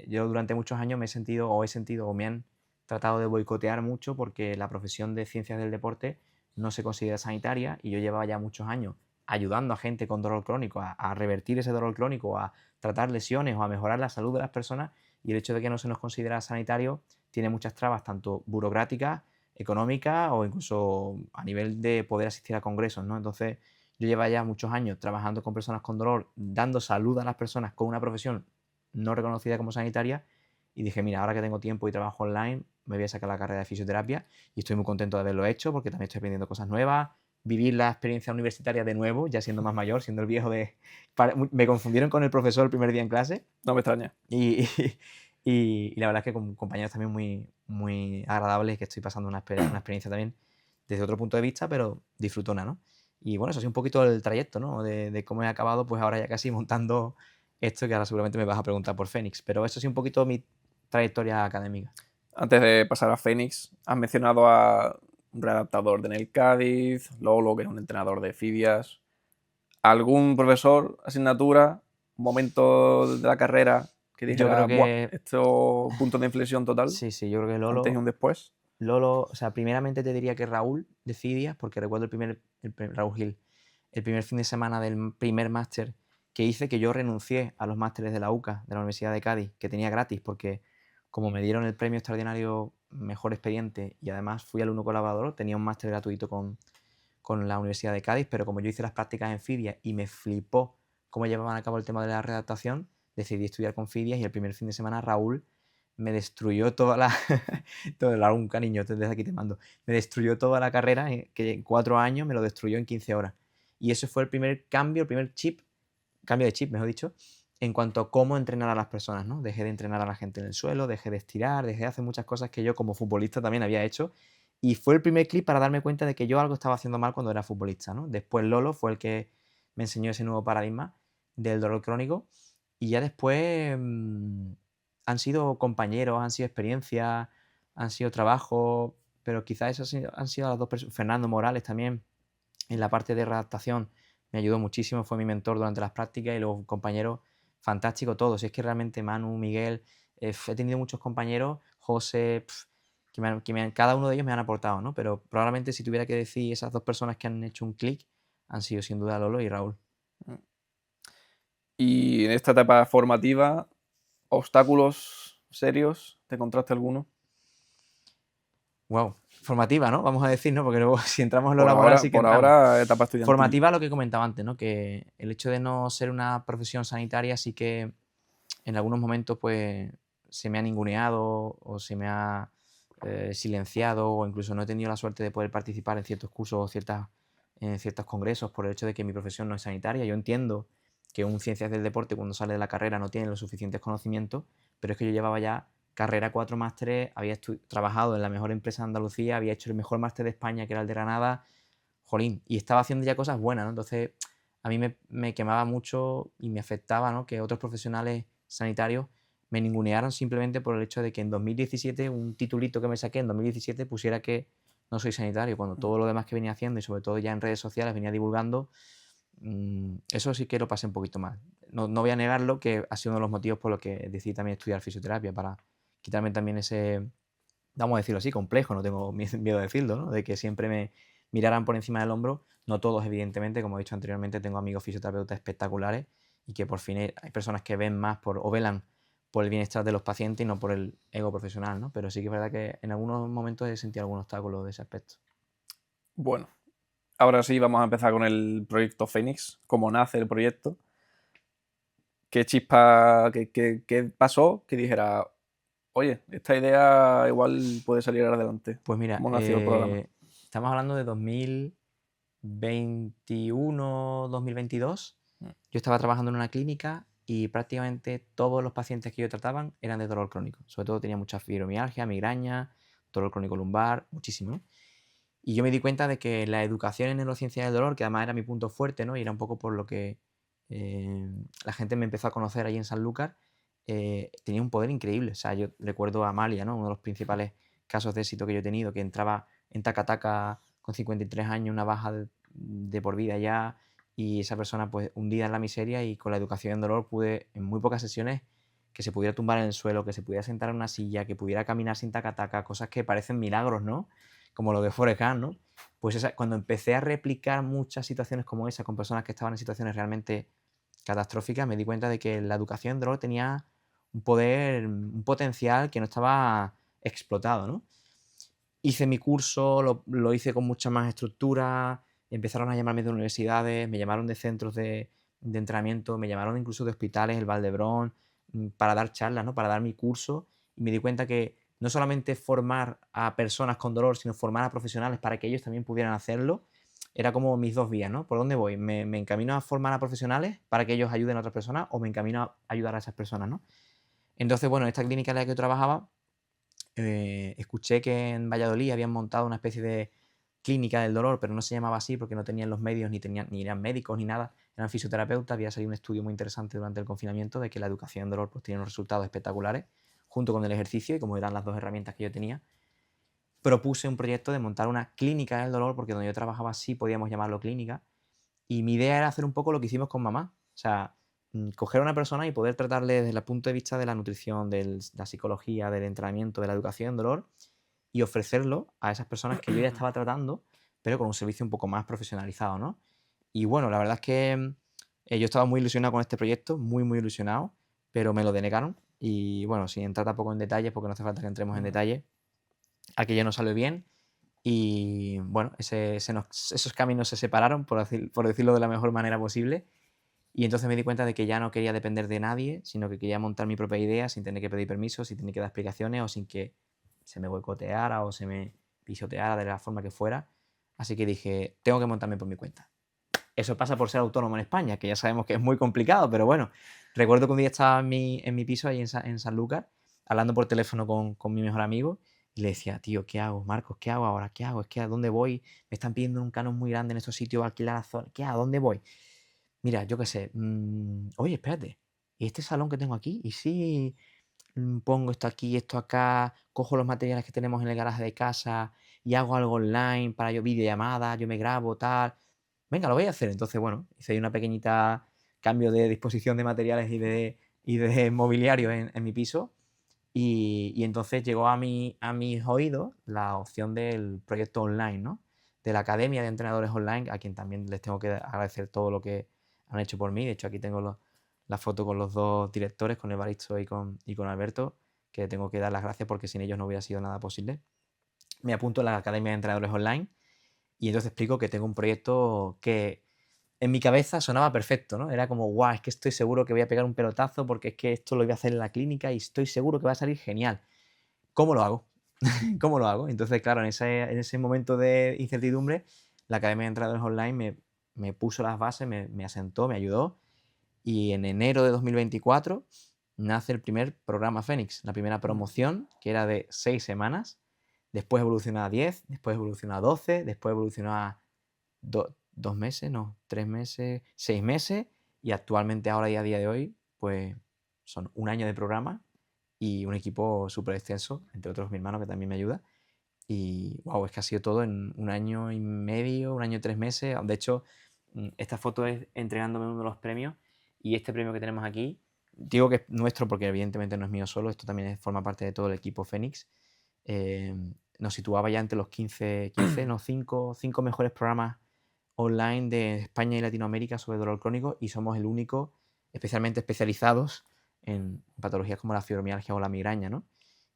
Yo durante muchos años he sentido o me han tratado de boicotear mucho porque la profesión de ciencias del deporte no se considera sanitaria y yo llevaba ya muchos años ayudando a gente con dolor crónico a revertir ese dolor crónico, a tratar lesiones o a mejorar la salud de las personas, y el hecho de que no se nos considera sanitario tiene muchas trabas, tanto burocráticas, económicas o incluso a nivel de poder asistir a congresos, ¿no? Entonces, yo llevo ya muchos años trabajando con personas con dolor, dando salud a las personas con una profesión no reconocida como sanitaria, y dije, mira, ahora que tengo tiempo y trabajo online, me voy a sacar la carrera de fisioterapia y estoy muy contento de haberlo hecho porque también estoy aprendiendo cosas nuevas, vivir la experiencia universitaria de nuevo, ya siendo más mayor, siendo el viejo de... Me confundieron con el profesor el primer día en clase. No me extraña. Y la verdad es que con compañeros también muy, muy agradables, que estoy pasando una experiencia también desde otro punto de vista, pero disfrutona, ¿no? Y bueno, eso ha sido un poquito el trayecto, ¿no? De cómo he acabado, pues ahora ya casi montando esto, que ahora seguramente me vas a preguntar por Fénix. Pero eso ha sido un poquito mi trayectoria académica. Antes de pasar a Fénix, has mencionado a un readaptador de Nel Cádiz, Lolo, que es un entrenador de Fidias. ¿Algún profesor, asignatura, momento de la carrera que Yo dijera, creo que... esto punto de inflexión total, Sí, yo creo que antes y un después? Lolo, o sea, primeramente te diría que Raúl de Fidias, porque recuerdo Raúl Gil, el primer fin de semana del primer máster que hice, que yo renuncié a los másteres de la UCA, de la Universidad de Cádiz, que tenía gratis, porque como me dieron el premio extraordinario mejor expediente y además fui alumno colaborador, tenía un máster gratuito con la Universidad de Cádiz, pero como yo hice las prácticas en Fidias y me flipó cómo llevaban a cabo el tema de la redactación, decidí estudiar con Fidias y el primer fin de semana Raúl me destruyó toda la... un cariño, desde aquí te mando. Me destruyó toda la carrera, que en 4 años me lo destruyó en 15 horas. Y ese fue el primer cambio, el primer cambio de chip, mejor dicho, en cuanto a cómo entrenar a las personas, ¿no? Dejé de entrenar a la gente en el suelo, dejé de estirar, dejé de hacer muchas cosas que yo como futbolista también había hecho. Y fue el primer clip para darme cuenta de que yo algo estaba haciendo mal cuando era futbolista, ¿no? Después Lolo fue el que me enseñó ese nuevo paradigma del dolor crónico. Y ya después han sido compañeros, han sido experiencias, han sido trabajos, pero quizás esas han sido las dos personas. Fernando Morales también, en la parte de redactación, me ayudó muchísimo, fue mi mentor durante las prácticas y los compañeros fantásticos todos. Y es que realmente Manu, Miguel, He tenido muchos compañeros, José, cada uno de ellos me han aportado, ¿no? Pero probablemente si tuviera que decir esas dos personas que han hecho un clic, han sido sin duda Lolo y Raúl. Y en esta etapa formativa, ¿obstáculos serios? ¿Te encontraste alguno? Wow, formativa, ¿no? Vamos a decir, ¿no? Porque luego si entramos en lo laboral sí que Por entramos. ahora, etapa estudiantil. Formativa, lo que comentaba antes, ¿no? Que el hecho de no ser una profesión sanitaria sí que en algunos momentos pues se me ha ninguneado o se me ha silenciado, o incluso no he tenido la suerte de poder participar en ciertos cursos o en ciertos congresos por el hecho de que mi profesión no es sanitaria. Yo entiendo que un ciencias del deporte cuando sale de la carrera no tiene los suficientes conocimientos, pero es que yo llevaba ya carrera 4 másteres, había trabajado en la mejor empresa de Andalucía, había hecho el mejor máster de España, que era el de Granada, jolín, y estaba haciendo ya cosas buenas, ¿no? Entonces, a mí me quemaba mucho y me afectaba, ¿no? Que otros profesionales sanitarios me ningunearon simplemente por el hecho de que en 2017, un titulito que me saqué en 2017 pusiera que no soy sanitario, cuando todo lo demás que venía haciendo y sobre todo ya en redes sociales venía divulgando, eso sí que lo pasé un poquito mal. No voy a negarlo, que ha sido uno de los motivos por los que decidí también estudiar fisioterapia, para quitarme también ese, vamos a decirlo así, complejo, no tengo miedo de decirlo, ¿no? De que siempre me miraran por encima del hombro, no todos evidentemente, como he dicho anteriormente, tengo amigos fisioterapeutas espectaculares y que por fin hay personas que ven más o velan por el bienestar de los pacientes y no por el ego profesional, ¿no? Pero sí que es verdad que en algunos momentos he sentido algún obstáculo de ese aspecto. Bueno, ahora sí vamos a empezar con el proyecto Fénix, cómo nace el proyecto. ¿Qué chispa, qué pasó que dijera, oye, esta idea igual puede salir adelante? Pues mira, ¿Cómo nació el programa? estamos hablando de 2021, 2022. Mm. Yo estaba trabajando en una clínica y prácticamente todos los pacientes que yo trataban eran de dolor crónico. Sobre todo tenía mucha fibromialgia, migraña, dolor crónico lumbar, muchísimo, ¿no? Y yo me di cuenta de que la educación en neurociencia del dolor, que además era mi punto fuerte, ¿no? Y era un poco por lo que la gente me empezó a conocer allí en Sanlúcar, tenía un poder increíble. O sea, yo recuerdo a Amalia, ¿no? Uno de los principales casos de éxito que yo he tenido, que entraba en Taca con 53 años, una baja de por vida ya, y esa persona pues hundida en la miseria, y con la educación en dolor pude en muy pocas sesiones que se pudiera tumbar en el suelo, que se pudiera sentar en una silla, que pudiera caminar sin taca, cosas que parecen milagros, ¿no? Como lo de Forrest Gump, ¿no? Pues cuando empecé a replicar muchas situaciones como esa con personas que estaban en situaciones realmente catastróficas, me di cuenta de que la educación en dolor tenía un poder, un potencial que no estaba explotado, ¿no? Hice mi curso, lo hice con mucha más estructura, empezaron a llamarme de universidades, me llamaron de centros de entrenamiento, me llamaron incluso de hospitales, el Valdebrón, para dar charlas, ¿no? Para dar mi curso, y me di cuenta que no solamente formar a personas con dolor, sino formar a profesionales para que ellos también pudieran hacerlo, era como mis dos vías, ¿no? ¿Por dónde voy? ¿Me encamino a formar a profesionales para que ellos ayuden a otras personas, o me encamino a ayudar a esas personas, ¿no? Entonces, bueno, en esta clínica en la que yo trabajaba, escuché que en Valladolid habían montado una especie de clínica del dolor, pero no se llamaba así porque no tenían los medios, ni eran médicos, ni nada, eran fisioterapeutas. Había salido un estudio muy interesante durante el confinamiento de que la educación en dolor pues tiene unos resultados espectaculares, junto con el ejercicio, y como eran las dos herramientas que yo tenía, propuse un proyecto de montar una clínica del dolor, porque donde yo trabajaba sí podíamos llamarlo clínica, y mi idea era hacer un poco lo que hicimos con mamá. O sea, coger a una persona y poder tratarle desde el punto de vista de la nutrición, de la psicología, del entrenamiento, de la educación en dolor, y ofrecerlo a esas personas que yo ya estaba tratando, pero con un servicio un poco más profesionalizado, ¿no? Y bueno, la verdad es que yo estaba muy ilusionado con este proyecto, muy, muy ilusionado, pero me lo denegaron. Y bueno, sin entrar tampoco en detalles, porque no hace falta que entremos en detalle, aquello no salió bien. Y bueno, esos caminos se separaron, por decirlo de la mejor manera posible. Y entonces me di cuenta de que ya no quería depender de nadie, sino que quería montar mi propia idea sin tener que pedir permiso, sin tener que dar explicaciones, o sin que se me boicoteara o se me pisoteara de la forma que fuera. Así que dije, tengo que montarme por mi cuenta. Eso pasa por ser autónomo en España, que ya sabemos que es muy complicado, pero bueno, recuerdo que un día estaba en mi piso ahí en Sanlúcar, hablando por teléfono con mi mejor amigo, y le decía, tío, ¿qué hago, Marcos? ¿Qué hago ahora? ¿Qué hago? Es que ¿a dónde voy? Me están pidiendo un canon muy grande en estos sitios, alquilar la zona. ¿Qué hago? ¿A dónde voy? Mira, yo qué sé. Oye, espérate. ¿Y este salón que tengo aquí? ¿Y si pongo esto aquí, esto acá, cojo los materiales que tenemos en el garaje de casa y hago algo online para yo videollamada, yo me grabo, tal? Venga, lo voy a hacer. Entonces, bueno, hice ahí una pequeñita cambio de disposición de materiales y de mobiliario en mi piso. Y entonces llegó a mis oídos la opción del proyecto online, ¿no? De la Academia de Entrenadores Online, a quien también les tengo que agradecer todo lo que han hecho por mí. De hecho, aquí tengo la foto con los dos directores, con Evaristo y con Alberto, que tengo que dar las gracias porque sin ellos no hubiera sido nada posible. Me apunto a la Academia de Entrenadores Online y entonces explico que tengo un proyecto que en mi cabeza sonaba perfecto, ¿no? Era como, guau, es que estoy seguro que voy a pegar un pelotazo porque es que esto lo voy a hacer en la clínica y estoy seguro que va a salir genial. ¿Cómo lo hago? ¿Cómo lo hago? Entonces, claro, en ese momento de incertidumbre, la Academia de Entrenadores Online me puso las bases, me asentó, me ayudó. Y en enero de 2024 nace el primer programa Fénix, la primera promoción, que era de 6 semanas. Después evolucionó a 10, después evolucionó a 12, después evolucionó a 2 meses, no, 3 meses, 6 meses. Y actualmente, ahora y a día de hoy, pues son un año de programa y un equipo súper extenso, entre otros mi hermano que también me ayuda. Y wow, es que ha sido todo en un año y medio, un año y 3 meses. De hecho, esta foto es entregándome uno de los premios y este premio que tenemos aquí, digo que es nuestro porque evidentemente no es mío solo, esto también forma parte de todo el equipo Fénix. Eh, Nos situaba ya entre los 15 no, 5 mejores programas online de España y Latinoamérica sobre dolor crónico y somos el único especialmente especializados en patologías como la fibromialgia o la migraña, ¿no?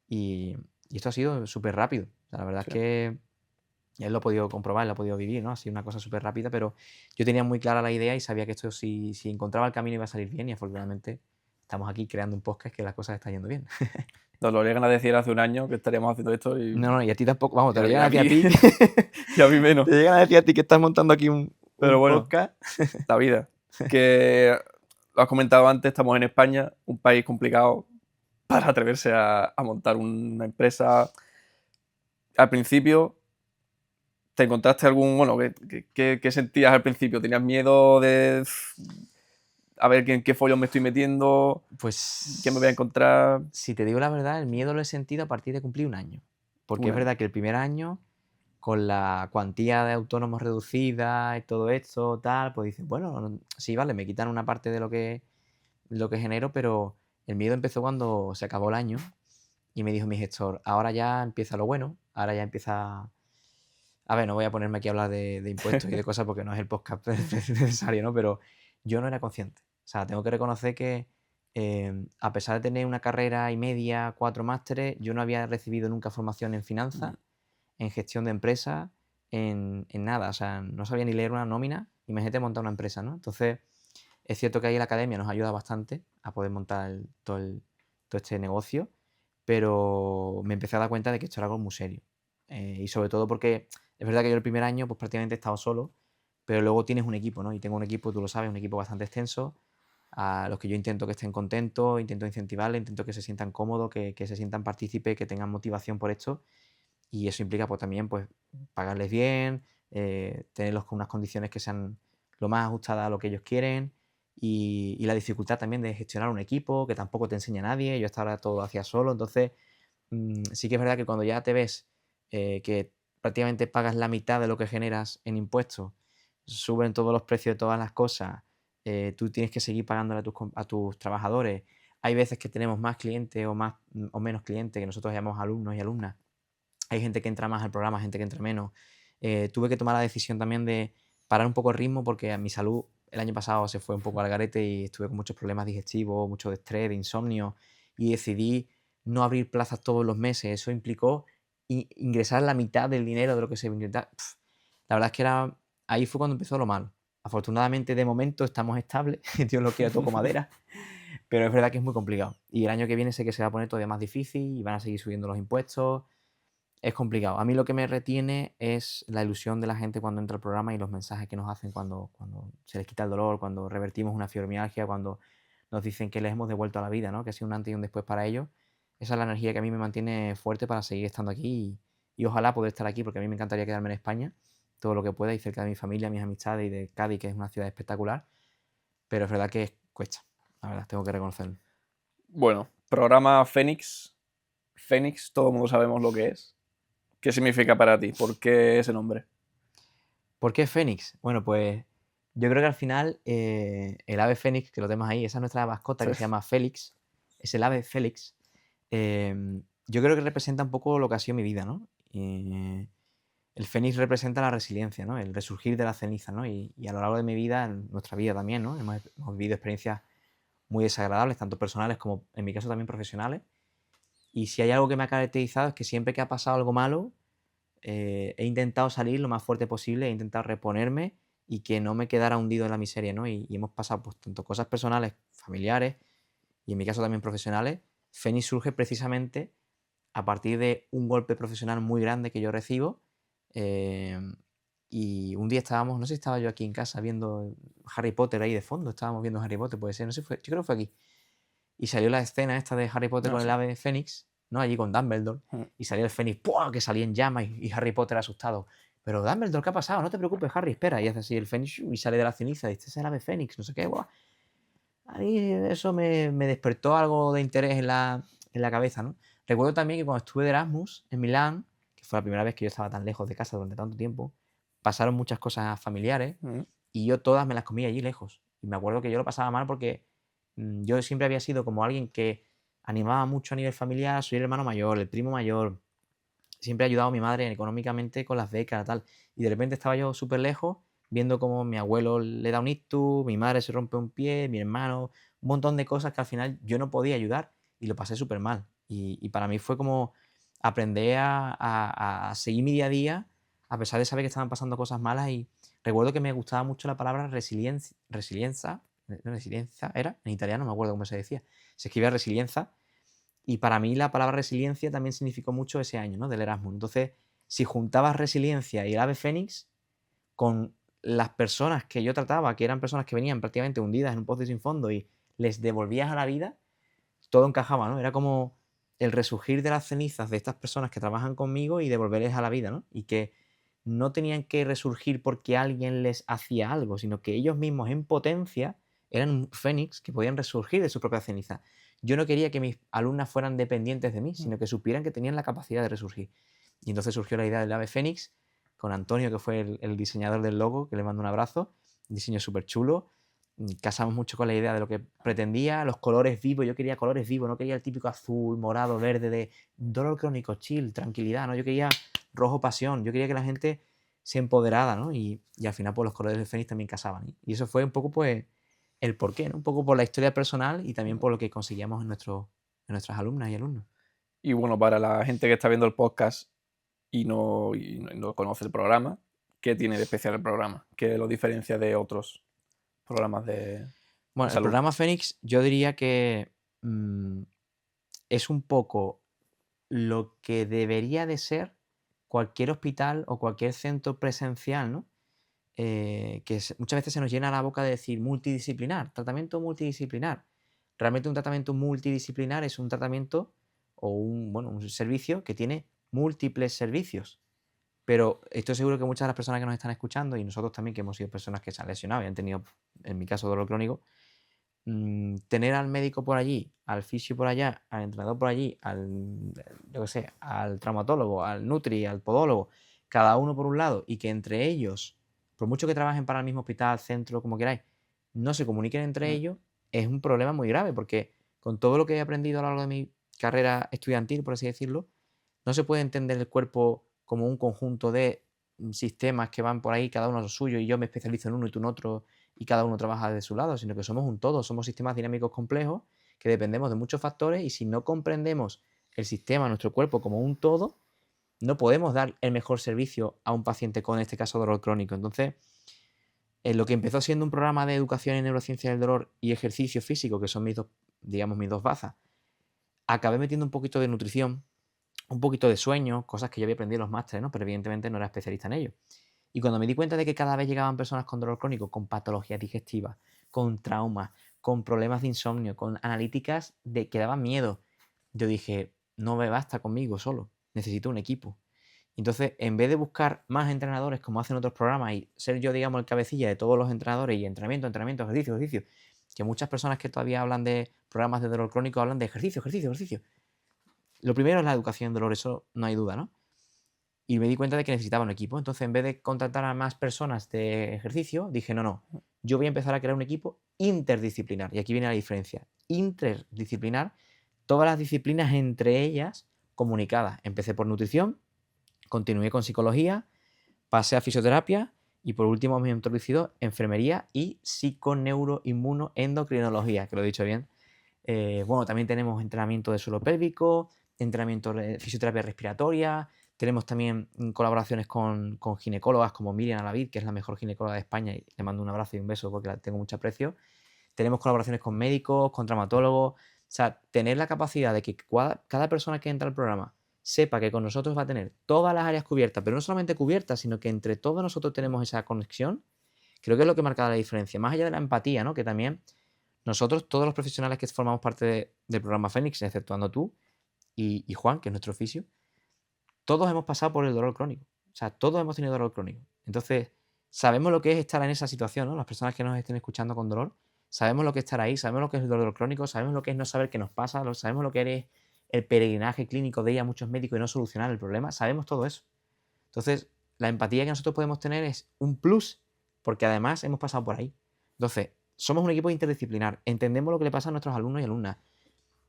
Y esto ha sido súper rápido. O sea, la verdad Sí. es que él lo ha podido comprobar, lo ha podido vivir, ¿no? Ha sido una cosa súper rápida, pero yo tenía muy clara la idea y sabía que esto si encontraba el camino iba a salir bien y afortunadamente estamos aquí creando un podcast que las cosas están yendo bien. Nos lo llegan a decir hace un año que estaríamos haciendo esto y, No, no, y a ti tampoco, vamos, te lo y llegan a a decir a mí, ti, y a mí menos. te llegan a decir a ti que estás montando aquí Pero un bueno, podcast. la vida. Que lo has comentado antes, estamos en España, un país complicado para atreverse a montar una empresa. Al principio, ¿te encontraste algún, bueno, qué sentías al principio? ¿Tenías miedo de a ver en qué follón me estoy metiendo? ¿Qué me voy a Pues, encontrar? si te digo la verdad, el miedo lo he sentido a partir de cumplir un año. Porque Un es año. verdad que el primer año, con la cuantía de autónomos reducida y todo esto, tal, pues dices, bueno, sí, vale, me quitan una parte de lo que genero, pero el miedo empezó cuando se acabó el año y me dijo mi gestor, ahora ya empieza lo bueno, ahora ya empieza... A ver, no voy a ponerme aquí a hablar de impuestos y de cosas porque no es el podcast necesario, ¿no? Pero yo no era consciente. O sea, tengo que reconocer que a pesar de tener una carrera y media, 4 másteres, yo no había recibido nunca formación en finanzas, en gestión de empresas, en nada. O sea, no sabía ni leer una nómina. Imagínate montar una empresa, ¿no? Entonces, es cierto que ahí la academia nos ayuda bastante a poder montar todo este negocio, pero me empecé a dar cuenta de que esto era algo muy serio. Y sobre todo porque es verdad que yo el primer año pues prácticamente he estado solo, pero luego tienes un equipo, ¿no? Y tengo un equipo, tú lo sabes, un equipo bastante extenso, a los que yo intento que estén contentos, intento incentivarles, intento que se sientan cómodos, que se sientan partícipes, que tengan motivación por esto. Y eso implica pues también pues pagarles bien, tenerlos con unas condiciones que sean lo más ajustadas a lo que ellos quieren y la dificultad también de gestionar un equipo que tampoco te enseña nadie. Yo hasta ahora todo lo hacía solo, entonces sí que es verdad que cuando ya te ves que prácticamente pagas la mitad de lo que generas en impuestos, suben todos los precios de todas las cosas, tú tienes que seguir pagándole a tus trabajadores. Hay veces que tenemos más clientes o menos clientes, que nosotros llamamos alumnos y alumnas. Hay gente que entra más al programa, gente que entra menos. Tuve que tomar la decisión también de parar un poco el ritmo porque a mi salud el año pasado se fue un poco al garete y estuve con muchos problemas digestivos, mucho de estrés, de insomnio y decidí no abrir plazas todos los meses. Eso implicó ingresar la mitad del dinero de lo que se ingresaba. La verdad es que ahí fue cuando empezó lo malo. Afortunadamente de momento estamos estables, Dios lo quiera, toco madera, pero es verdad que es muy complicado. Y el año que viene sé que se va a poner todavía más difícil y van a seguir subiendo los impuestos. Es complicado. A mí lo que me retiene es la ilusión de la gente cuando entra al programa y los mensajes que nos hacen cuando se les quita el dolor, cuando revertimos una fibromialgia, cuando nos dicen que les hemos devuelto a la vida, ¿no? Que ha sido un antes y un después para ellos. Esa es la energía que a mí me mantiene fuerte para seguir estando aquí y ojalá poder estar aquí porque a mí me encantaría quedarme en España todo lo que pueda y cerca de mi familia, mis amistades y de Cádiz, que es una ciudad espectacular. Pero es verdad que cuesta, la verdad, tengo que reconocerlo. Bueno, programa Fénix. Fénix, todo el mundo sabemos lo que es. ¿Qué significa para ti? ¿Por qué ese nombre? ¿Por qué Fénix? Bueno, pues yo creo que al final el ave Fénix, que lo tenemos ahí, esa es nuestra mascota Sí. que se llama Félix, es el ave Félix. Yo creo que representa un poco lo que ha sido mi vida, ¿no? El fénix representa la resiliencia, ¿no? El resurgir de la ceniza, ¿no? Y a lo largo de mi vida, en nuestra vida también, ¿no? Hemos vivido experiencias muy desagradables, tanto personales como, en mi caso, también profesionales. Y si hay algo que me ha caracterizado es que siempre que ha pasado algo malo, he intentado salir lo más fuerte posible, he intentado reponerme y que no me quedara hundido en la miseria, ¿no? Y hemos pasado, pues, tanto cosas personales, familiares y en mi caso también profesionales. Fénix surge precisamente a partir de un golpe profesional muy grande que yo recibo. eh, y un día estábamos, no sé si estaba yo aquí en casa viendo Harry Potter ahí de fondo, estábamos viendo Harry Potter, puede ser, no sé, yo creo que fue aquí. Y salió la escena esta de Harry Potter No con el sé. ave Fénix, ¿no? Allí con Dumbledore. Mm. Y salió el Fénix, ¡pua!, que salía en llamas y Harry Potter asustado. Pero Dumbledore, ¿qué ha pasado? No te preocupes, Harry, espera. Y hace así el Fénix y sale de la ceniza. Y este es el ave Fénix, no sé qué, ¡buah! A mí eso me despertó algo de interés en la cabeza, ¿no? Recuerdo también que cuando estuve de Erasmus en Milán, que fue la primera vez que yo estaba tan lejos de casa durante tanto tiempo, pasaron muchas cosas familiares Mm. y yo todas me las comí allí lejos. Y me acuerdo que yo lo pasaba mal porque yo siempre había sido como alguien que animaba mucho a nivel familiar, soy el hermano mayor, el primo mayor, siempre he ayudado a mi madre económicamente con las becas, tal. Y de repente estaba yo súper lejos, viendo cómo mi abuelo le da un ictus, mi madre se rompe un pie, mi hermano, un montón de cosas que al final yo no podía ayudar y lo pasé súper mal. Y para mí fue como aprender a seguir mi día a día, a pesar de saber que estaban pasando cosas malas. Y recuerdo que me gustaba mucho la palabra resiliencia, resiliencia era, en italiano, no me acuerdo cómo se decía. Se escribía resiliencia y para mí la palabra resiliencia también significó mucho ese año, ¿no? Del Erasmus. Entonces, si juntabas resiliencia y el ave fénix con las personas que yo trataba, que eran personas que venían prácticamente hundidas en un pozo sin fondo y les devolvías a la vida, todo encajaba, ¿no? Era como el resurgir de las cenizas de estas personas que trabajan conmigo y devolverles a la vida, ¿no? Y que no tenían que resurgir porque alguien les hacía algo, sino que ellos mismos en potencia eran un fénix que podían resurgir de su propia ceniza. Yo no quería que mis alumnas fueran dependientes de mí, sino que supieran que tenían la capacidad de resurgir. Y entonces surgió la idea del ave fénix con Antonio, que fue el diseñador del logo, que le mando un abrazo, un diseño súper chulo. Casamos mucho con la idea de lo que pretendía, los colores vivos, yo quería colores vivos, no quería el típico azul, morado, verde de dolor crónico, chill, tranquilidad, ¿no? Yo quería rojo pasión, yo quería que la gente se empoderara, ¿no? Y al final pues los colores de Fénix también casaban. Y eso fue un poco pues el porqué, ¿no? Un poco por la historia personal y también por lo que conseguíamos en nuestras alumnas y alumnos. Y bueno, para la gente que está viendo el podcast y no conoce el programa, ¿qué tiene de especial el programa? ¿Qué lo diferencia de otros programas de Bueno, el salud? programa Fénix yo diría que es un poco lo que debería de ser cualquier hospital o cualquier centro presencial, ¿no? Muchas veces se nos llena la boca de decir multidisciplinar, tratamiento multidisciplinar. Realmente un tratamiento multidisciplinar es un tratamiento o un servicio que tiene múltiples servicios. Pero estoy seguro que muchas de las personas que nos están escuchando y nosotros también, que hemos sido personas que se han lesionado y han tenido, en mi caso, dolor crónico, tener al médico por allí, al fisio por allá, al entrenador por allí, yo qué sé, al traumatólogo, al nutri, al podólogo, cada uno por un lado, y que entre ellos, por mucho que trabajen para el mismo hospital, centro, como queráis, no se comuniquen entre Mm. ellos, es un problema muy grave, porque con todo lo que he aprendido a lo largo de mi carrera estudiantil, por así decirlo, no se puede entender el cuerpo como un conjunto de sistemas que van por ahí, cada uno a lo suyo, y yo me especializo en uno y tú en otro, y cada uno trabaja de su lado, sino que somos un todo, somos sistemas dinámicos complejos que dependemos de muchos factores y si no comprendemos el sistema, nuestro cuerpo como un todo, no podemos dar el mejor servicio a un paciente con, en este caso, dolor crónico. Entonces, en lo que empezó siendo un programa de educación en neurociencia del dolor y ejercicio físico, que son mis dos, digamos, mis dos bazas, acabé metiendo un poquito de nutrición, un poquito de sueño, cosas que yo había aprendido en los másteres, ¿no? Pero evidentemente no era especialista en ello. Y cuando me di cuenta de que cada vez llegaban personas con dolor crónico, con patologías digestivas, con traumas, con problemas de insomnio, con analíticas que daban miedo, yo dije, no me basta conmigo solo, necesito un equipo. Entonces, en vez de buscar más entrenadores como hacen otros programas y ser yo, digamos, el cabecilla de todos los entrenadores y entrenamiento, entrenamiento, ejercicio, ejercicio, que muchas personas que todavía hablan de programas de dolor crónico hablan de ejercicio, ejercicio, ejercicio. Lo primero es la educación en dolor, eso no hay duda, ¿no? Y me di cuenta de que necesitaba un equipo. Entonces, en vez de contratar a más personas de ejercicio, dije, no, no, yo voy a empezar a crear un equipo interdisciplinar. Y aquí viene la diferencia. Interdisciplinar, todas las disciplinas entre ellas comunicadas. Empecé por nutrición, continué con psicología, pasé a fisioterapia y por último me he introducido enfermería y psiconeuroinmunoendocrinología, que lo he dicho bien. Bueno, también tenemos entrenamiento de suelo pélvico, entrenamiento de fisioterapia respiratoria, tenemos también colaboraciones con ginecólogas como Miriam Alavid, que es la mejor ginecóloga de España, y le mando un abrazo y un beso porque la tengo mucho aprecio. Tenemos colaboraciones con médicos, con traumatólogos. O sea, tener la capacidad de que cada persona que entra al programa sepa que con nosotros va a tener todas las áreas cubiertas, pero no solamente cubiertas, sino que entre todos nosotros tenemos esa conexión, creo que es lo que marca la diferencia. Más allá de la empatía, ¿no? Que también nosotros, todos los profesionales que formamos parte del programa Fénix, exceptuando tú y Juan, que es nuestro oficio, todos hemos pasado por el dolor crónico. O sea, todos hemos tenido dolor crónico. Entonces, sabemos lo que es estar en esa situación, ¿no? Las personas que nos estén escuchando con dolor, sabemos lo que es estar ahí, sabemos lo que es el dolor crónico, sabemos lo que es no saber qué nos pasa, sabemos lo que es el peregrinaje clínico de ir a muchos médicos y no solucionar el problema, sabemos todo eso. Entonces, la empatía que nosotros podemos tener es un plus, porque además hemos pasado por ahí. Entonces, somos un equipo interdisciplinar, entendemos lo que le pasa a nuestros alumnos y alumnas,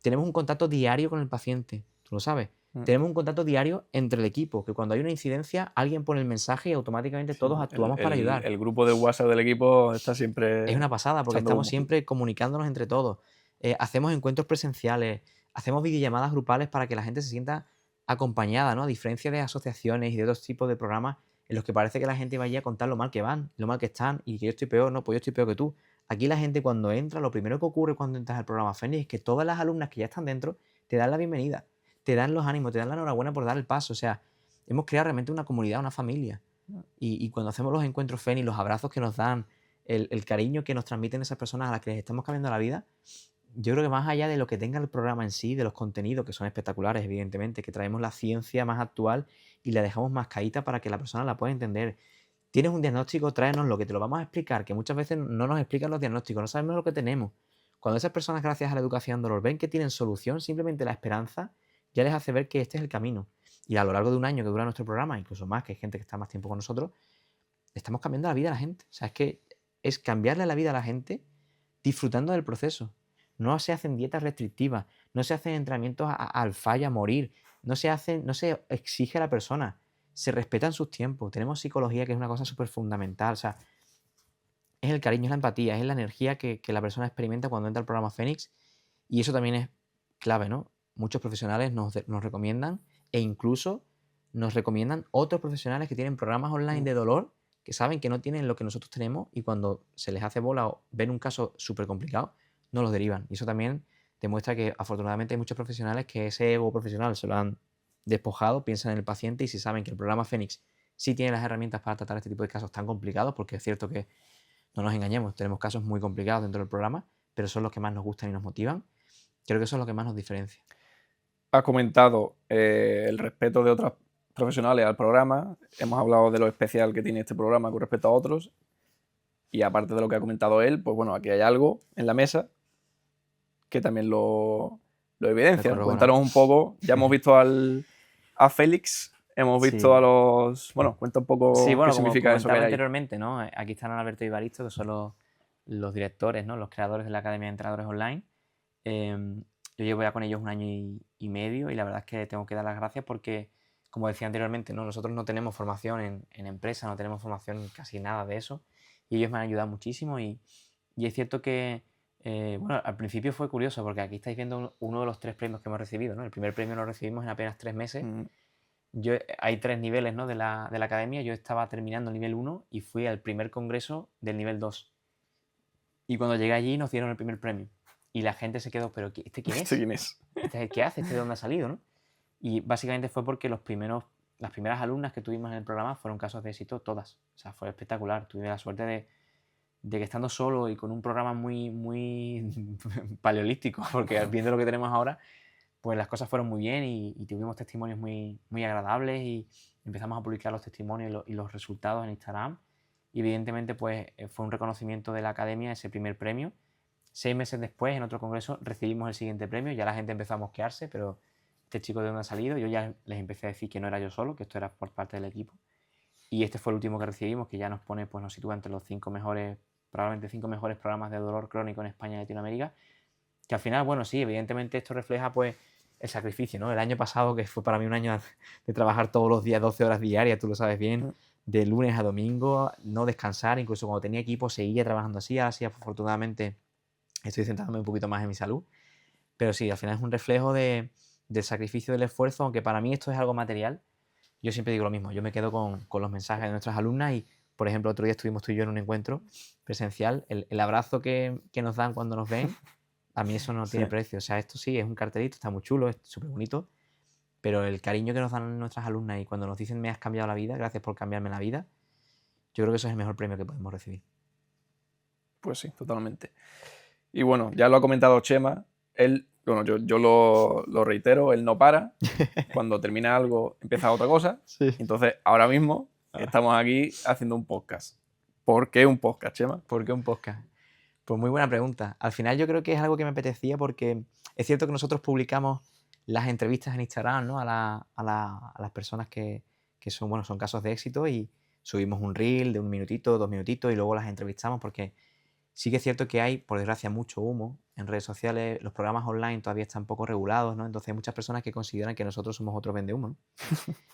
tenemos un contacto diario con el paciente, tú lo sabes. Tenemos un contacto diario entre el equipo, que cuando hay una incidencia, alguien pone el mensaje y automáticamente todos actuamos para ayudar. El grupo de WhatsApp del equipo está siempre... Es una pasada, porque estamos siempre comunicándonos entre todos. Hacemos encuentros presenciales, hacemos videollamadas grupales para que la gente se sienta acompañada, ¿no? A diferencia de asociaciones y de otros tipos de programas en los que parece que la gente vaya a contar lo mal que van, lo mal que están y que yo estoy peor, no, pues yo estoy peor que tú. Aquí la gente cuando entra, lo primero que ocurre cuando entras al programa Fénix es que todas las alumnas que ya están dentro te dan la bienvenida, te dan los ánimos, te dan la enhorabuena por dar el paso. O sea, hemos creado realmente una comunidad, una familia. Y cuando hacemos los encuentros Fénix, los abrazos que nos dan, el cariño que nos transmiten esas personas a las que les estamos cambiando la vida, yo creo que más allá de lo que tenga el programa en sí, de los contenidos que son espectaculares, evidentemente, que traemos la ciencia más actual y la dejamos mascadita para que la persona la pueda entender. Tienes un diagnóstico, tráenos lo que te lo vamos a explicar, que muchas veces no nos explican los diagnósticos, no sabemos lo que tenemos. Cuando esas personas, gracias a la educación dolor, ven que tienen solución, simplemente la esperanza ya les hace ver que este es el camino. Y a lo largo de un año que dura nuestro programa, incluso más, que hay gente que está más tiempo con nosotros, estamos cambiando la vida a la gente. O sea, es que es cambiarle la vida a la gente disfrutando del proceso. No se hacen dietas restrictivas, no se hacen entrenamientos al fallo, a morir, no se exige a la persona, se respetan sus tiempos. Tenemos psicología, que es una cosa súper fundamental. O sea, es el cariño, es la empatía, es la energía que la persona experimenta cuando entra al programa Fénix. Y eso también es clave, ¿no? Muchos profesionales nos recomiendan e incluso nos recomiendan otros profesionales que tienen programas online de dolor que saben que no tienen lo que nosotros tenemos y cuando se les hace bola o ven un caso súper complicado, no los derivan. Y eso también demuestra que afortunadamente hay muchos profesionales que ese ego profesional se lo han despojado, piensan en el paciente y si saben que el programa Fénix sí tiene las herramientas para tratar este tipo de casos tan complicados, porque es cierto que no nos engañemos, tenemos casos muy complicados dentro del programa, pero son los que más nos gustan y nos motivan. Creo que eso es lo que más nos diferencia. Has comentado el respeto de otros profesionales al programa, hemos hablado de lo especial que tiene este programa con respecto a otros y aparte de lo que ha comentado él, pues bueno, aquí hay algo en la mesa que también lo evidencia. Cuéntanos un poco, ya hemos visto a Félix, hemos visto a los... Bueno, cuenta un poco qué significa eso que hay ahí. Anteriormente, ¿no? Aquí están Alberto y Baristo, que son los directores, ¿no? Los creadores de la Academia de Entrenadores Online. Yo llevo ya con ellos un año y medio y la verdad es que tengo que dar las gracias porque, como decía anteriormente, ¿no? Nosotros no tenemos formación en empresa, no tenemos formación en casi nada de eso y ellos me han ayudado muchísimo y es cierto que, bueno, al principio fue curioso porque aquí estáis viendo uno de los 3 premios que hemos recibido, ¿no? El primer premio lo recibimos en apenas 3 meses. Hay 3 niveles, ¿no? de la academia. Yo estaba terminando el nivel 1 y fui al primer congreso del nivel 2. Y cuando llegué allí nos dieron el primer premio. Y la gente se quedó, ¿pero ¿este quién es? ¿Este quién es? ¿Qué hace? ¿De dónde ha salido? ¿No? Y básicamente fue porque las primeras alumnas que tuvimos en el programa fueron casos de éxito todas. O sea, fue espectacular. Tuve la suerte de que estando solo y con un programa muy, muy paleolítico, porque viendo lo que tenemos ahora, pues las cosas fueron muy bien y tuvimos testimonios muy, muy agradables y empezamos a publicar los testimonios y los resultados en Instagram. Y evidentemente pues fue un reconocimiento de la academia ese primer premio. 6 meses después, en otro congreso, recibimos el siguiente premio. Ya la gente empezó a mosquearse, pero este chico de dónde ha salido. Yo ya les empecé a decir que no era yo solo, que esto era por parte del equipo. Y este fue el último que recibimos, que ya nos pone, pues nos sitúa entre los 5 mejores, probablemente 5 mejores programas de dolor crónico en España y Latinoamérica. Que al final, bueno, sí, evidentemente esto refleja pues el sacrificio, ¿no? El año pasado, que fue para mí un año de trabajar todos los días 12 horas diarias, tú lo sabes bien, de lunes a domingo, no descansar, incluso cuando tenía equipo seguía trabajando así, ahora sí, afortunadamente estoy centrándome un poquito más en mi salud, pero sí, al final es un reflejo del sacrificio, del esfuerzo, aunque para mí esto es algo material. Yo siempre digo lo mismo, yo me quedo con los mensajes de nuestras alumnas y, por ejemplo, otro día estuvimos tú y yo en un encuentro presencial, el abrazo que nos dan cuando nos ven, a mí eso no Sí. tiene precio. O sea, esto sí, es un cartelito, está muy chulo, es súper bonito, pero el cariño que nos dan nuestras alumnas y cuando nos dicen me has cambiado la vida, gracias por cambiarme la vida, yo creo que eso es el mejor premio que podemos recibir. Pues sí, totalmente. Y bueno, ya lo ha comentado Chema, él, bueno, yo lo reitero, él no para, cuando termina algo empieza otra cosa, Sí. entonces ahora mismo estamos aquí haciendo un podcast. ¿Por qué un podcast, Chema? ¿Por qué un podcast? Pues muy buena pregunta. Al final yo creo que es algo que me apetecía porque es cierto que nosotros publicamos las entrevistas en Instagram, ¿no? A las personas que son, bueno, son casos de éxito y subimos un reel de 1 minutito, 2 minutitos y luego las entrevistamos porque sí que es cierto que hay, por desgracia, mucho humo en redes sociales. Los programas online todavía están poco regulados, ¿no? Entonces hay muchas personas que consideran que nosotros somos otro vendehumo, ¿no?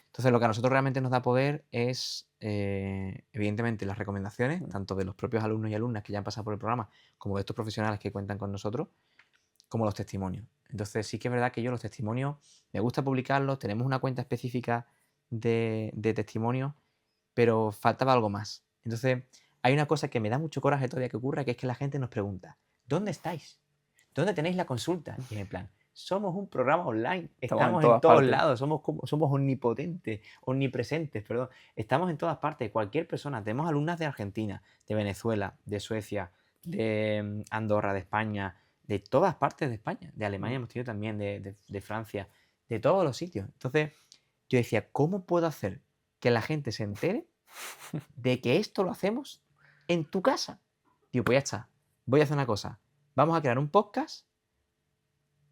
Entonces lo que a nosotros realmente nos da poder es, evidentemente, las recomendaciones, tanto de los propios alumnos y alumnas que ya han pasado por el programa, como de estos profesionales que cuentan con nosotros, como los testimonios. Entonces sí que es verdad que yo los testimonios, me gusta publicarlos, tenemos una cuenta específica de testimonios, pero faltaba algo más. Entonces, hay una cosa que me da mucho coraje todavía que ocurra, que es que la gente nos pregunta, ¿dónde estáis? ¿Dónde tenéis la consulta? Y es en plan, somos un programa online, Estamos en estamos en todas todos partes. lados, somos omnipotentes, omnipresentes, perdón. Estamos en todas partes, cualquier persona. Tenemos alumnas de Argentina, de Venezuela, de Suecia, de Andorra, de España, de todas partes de España, de Alemania hemos tenido también, de Francia, de todos los sitios. Entonces, yo decía, ¿cómo puedo hacer que la gente se entere de que esto lo hacemos en tu casa? Digo, pues ya está, voy a hacer una cosa. Vamos a crear un podcast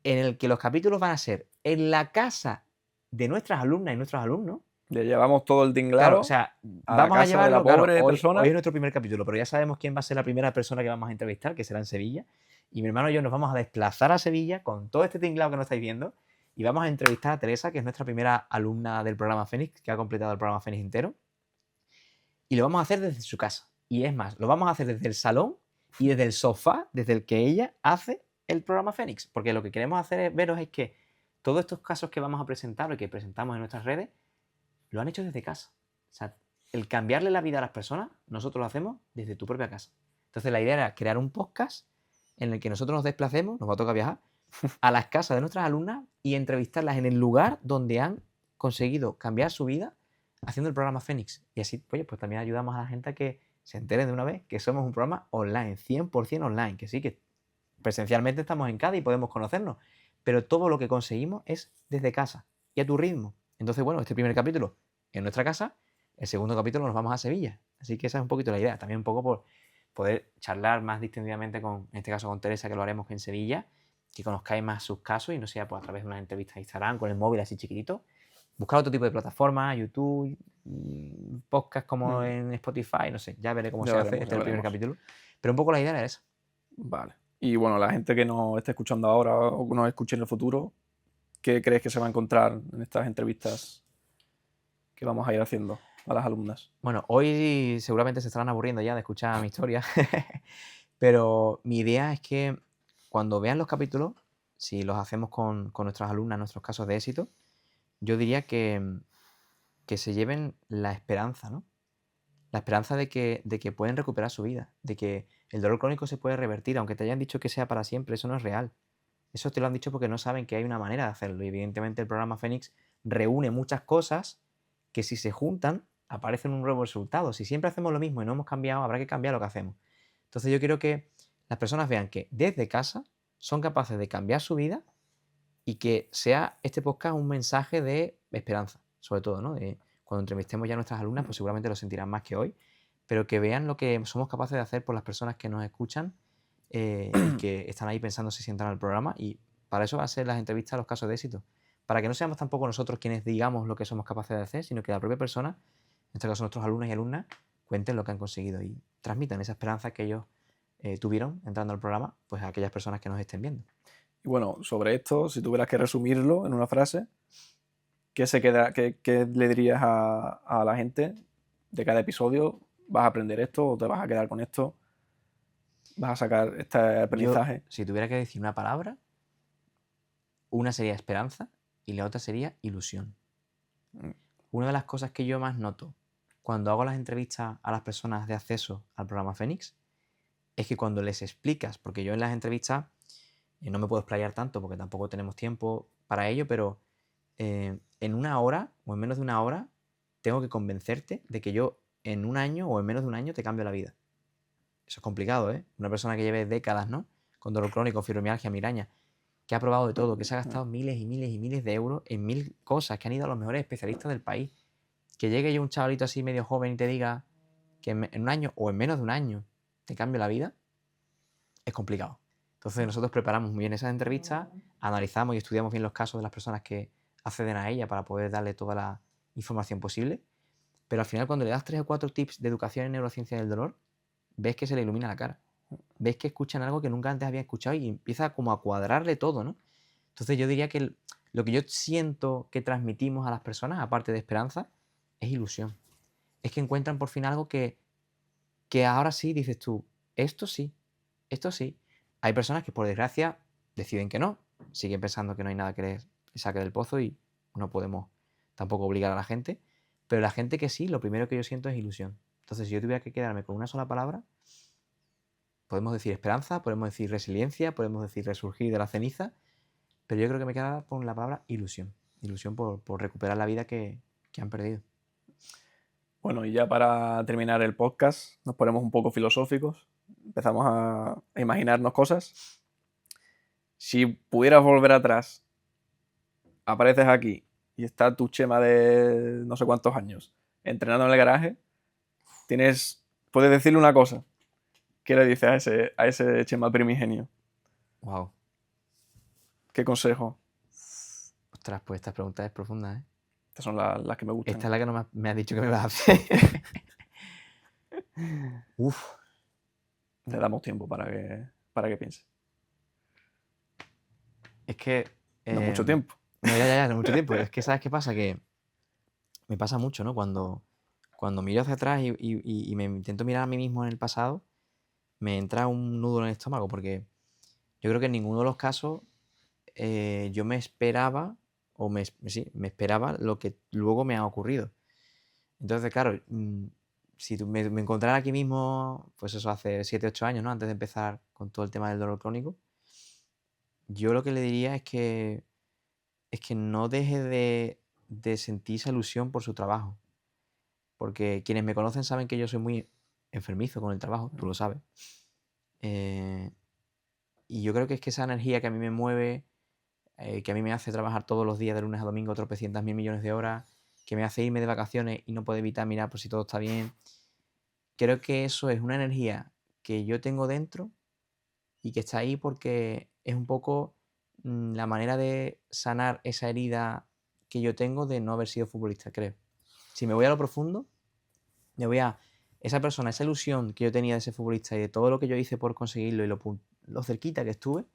en el que los capítulos van a ser en la casa de nuestras alumnas y nuestros alumnos. Le llevamos todo el Claro, tinglado o sea, a la vamos a casa de la llevarlo, claro, pobre hoy persona. es nuestro primer capítulo, pero ya sabemos quién va a ser la primera persona que vamos a entrevistar, que será en Sevilla. Y mi hermano y yo nos vamos a desplazar a Sevilla con todo este tinglado que no estáis viendo y vamos a entrevistar a Teresa, que es nuestra primera alumna del programa Fénix, que ha completado el programa Fénix entero. Y lo vamos a hacer desde su casa. Y es más, lo vamos a hacer desde el salón y desde el sofá, desde el que ella hace el programa Fénix. Porque lo que queremos hacer es veros es que todos estos casos que vamos a presentar o que presentamos en nuestras redes, lo han hecho desde casa. O sea, el cambiarle la vida a las personas, nosotros lo hacemos desde tu propia casa. Entonces la idea era crear un podcast en el que nosotros nos desplacemos, nos va a tocar viajar, a las casas de nuestras alumnas y entrevistarlas en el lugar donde han conseguido cambiar su vida haciendo el programa Fénix. Y así, oye, pues también ayudamos a la gente a que se enteren de una vez que somos un programa online, 100% online, que sí, que presencialmente estamos en Cádiz y podemos conocernos, pero todo lo que conseguimos es desde casa y a tu ritmo. Entonces, bueno, este primer capítulo en nuestra casa, el segundo capítulo nos vamos a Sevilla. Así que esa es un poquito la idea. También un poco por poder charlar más distendidamente con, en este caso con Teresa, que lo haremos en Sevilla, que conozcáis más sus casos y no sea pues, a través de una entrevista de Instagram con el móvil así chiquitito. Buscar otro tipo de plataformas, YouTube, podcast como en Spotify, no sé, ya veré cómo Ya se hace. veremos, Este ya es el primer veremos. capítulo. Pero un poco la idea era esa. Vale. Y bueno, la gente que nos esté escuchando ahora o que nos escuche en el futuro, ¿qué crees que se va a encontrar en estas entrevistas que vamos a ir haciendo a las alumnas? Bueno, hoy seguramente se estarán aburriendo ya de escuchar mi historia, pero mi idea es que cuando vean los capítulos, si los hacemos con nuestras alumnas, nuestros casos de éxito, yo diría que se lleven la esperanza, ¿no? La esperanza de que pueden recuperar su vida, de que el dolor crónico se puede revertir, aunque te hayan dicho que sea para siempre, eso no es real. Eso te lo han dicho porque no saben que hay una manera de hacerlo. Y evidentemente el programa Fénix reúne muchas cosas que si se juntan aparecen un nuevo resultado. Si siempre hacemos lo mismo y no hemos cambiado, habrá que cambiar lo que hacemos. Entonces yo quiero que las personas vean que desde casa son capaces de cambiar su vida y que sea este podcast un mensaje de esperanza, sobre todo, ¿no? Cuando entrevistemos ya a nuestras alumnas, pues seguramente lo sentirán más que hoy, pero que vean lo que somos capaces de hacer por las personas que nos escuchan y que están ahí pensando si sientan al programa. Y para eso van a ser las entrevistas, los casos de éxito. Para que no seamos tampoco nosotros quienes digamos lo que somos capaces de hacer, sino que la propia persona, en este caso nuestros alumnos y alumnas, cuenten lo que han conseguido y transmitan esa esperanza que ellos tuvieron entrando al programa, pues a aquellas personas que nos estén viendo. Y bueno, sobre esto, si tuvieras que resumirlo en una frase, ¿qué le dirías a la gente de cada episodio? ¿Vas a aprender esto o te vas a quedar con esto? ¿Vas a sacar este Yo, aprendizaje? si tuviera que decir una palabra, una sería esperanza y la otra sería ilusión. Mm. Una de las cosas que yo más noto cuando hago las entrevistas a las personas de acceso al programa Fénix es que cuando les explicas, porque yo en las entrevistas no me puedo explayar tanto porque tampoco tenemos tiempo para ello, pero en una hora o en menos de una hora tengo que convencerte de que yo en un año o en menos de un año te cambio la vida. Eso es complicado, ¿eh? Una persona que lleve décadas, ¿no? Con dolor crónico, fibromialgia, migraña, que ha probado de todo, que se ha gastado miles y miles y miles de euros en 1000 cosas, que han ido a los mejores especialistas del país. Que llegue yo un chavalito así medio joven y te diga que en un año o en menos de un año te cambie la vida, es complicado. Entonces nosotros preparamos muy bien esas entrevistas, analizamos y estudiamos bien los casos de las personas que acceden a ella para poder darle toda la información posible, pero al final cuando le das 3 o 4 tips de educación en neurociencia del dolor, ves que se le ilumina la cara. Ves que escuchan algo que nunca antes había escuchado y empieza como a cuadrarle todo, ¿no? Entonces yo diría que lo que yo siento que transmitimos a las personas, aparte de esperanza, es ilusión. Es que encuentran por fin algo que ahora sí dices tú, esto sí, esto sí. Hay personas que por desgracia deciden que no, siguen pensando que no hay nada que les saque del pozo y no podemos tampoco obligar a la gente, pero la gente que sí, lo primero que yo siento es ilusión. Entonces si yo tuviera que quedarme con una sola palabra, podemos decir esperanza, podemos decir resiliencia, podemos decir resurgir de la ceniza, pero yo creo que me queda con la palabra ilusión. Ilusión por recuperar la vida que han perdido. Bueno, y ya para terminar el podcast, nos ponemos un poco filosóficos, empezamos a imaginarnos cosas. Si pudieras volver atrás, apareces aquí y está tu Chema de no sé cuántos años entrenando en el garaje, puedes decirle una cosa. ¿Qué le dices a ese Chema primigenio? Wow. ¿Qué consejo? Ostras, pues esta pregunta es profunda, ¿eh? Estas son las que me gustan. Esta es la que no me has dicho que me vas a hacer. Uf. Le damos tiempo para que piense. Es que... No mucho tiempo. No, ya, no mucho tiempo. Es que, ¿sabes qué pasa? Que me pasa mucho, ¿no? Cuando miro hacia atrás y me intento mirar a mí mismo en el pasado, me entra un nudo en el estómago porque yo creo que en ninguno de los casos yo me esperaba sí, me esperaba lo que luego me ha ocurrido. Entonces, claro, si me encontrara aquí mismo, pues eso hace 7, 8 años, ¿no? Antes de empezar con todo el tema del dolor crónico, yo lo que le diría es que no deje de sentir esa ilusión por su trabajo. Porque quienes me conocen saben que yo soy muy enfermizo con el trabajo, tú lo sabes. Eh, y yo creo que es que esa energía que a mí me mueve, que a mí me hace trabajar todos los días de lunes a domingo tropecientas mil millones de horas, que me hace irme de vacaciones y no puedo evitar mirar por si todo está bien. Creo que eso es una energía que yo tengo dentro y que está ahí porque es un poco la manera de sanar esa herida que yo tengo de no haber sido futbolista, creo. Si me voy a lo profundo, me voy a esa persona, esa ilusión que yo tenía de ser futbolista y de todo lo que yo hice por conseguirlo y lo cerquita que estuve,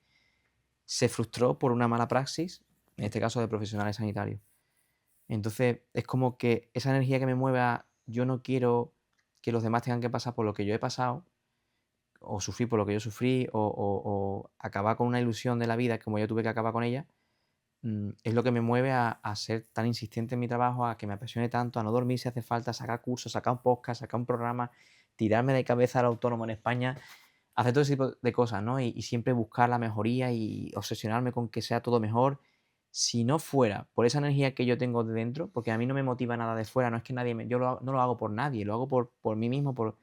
se frustró por una mala praxis, en este caso de profesionales sanitarios. Entonces es como que esa energía que me mueve a yo no quiero que los demás tengan que pasar por lo que yo he pasado, o sufrir por lo que yo sufrí, o acabar con una ilusión de la vida como yo tuve que acabar con ella, es lo que me mueve a ser tan insistente en mi trabajo, a que me apasione tanto, a no dormir si hace falta, sacar cursos, sacar un podcast, sacar un programa, tirarme de cabeza al autónomo en España, hacer todo ese tipo de cosas, ¿no? Y siempre buscar la mejoría y obsesionarme con que sea todo mejor. Si no fuera por esa energía que yo tengo de dentro, porque a mí no me motiva nada de fuera, no es que nadie yo no lo hago por nadie, lo hago por mí mismo, por,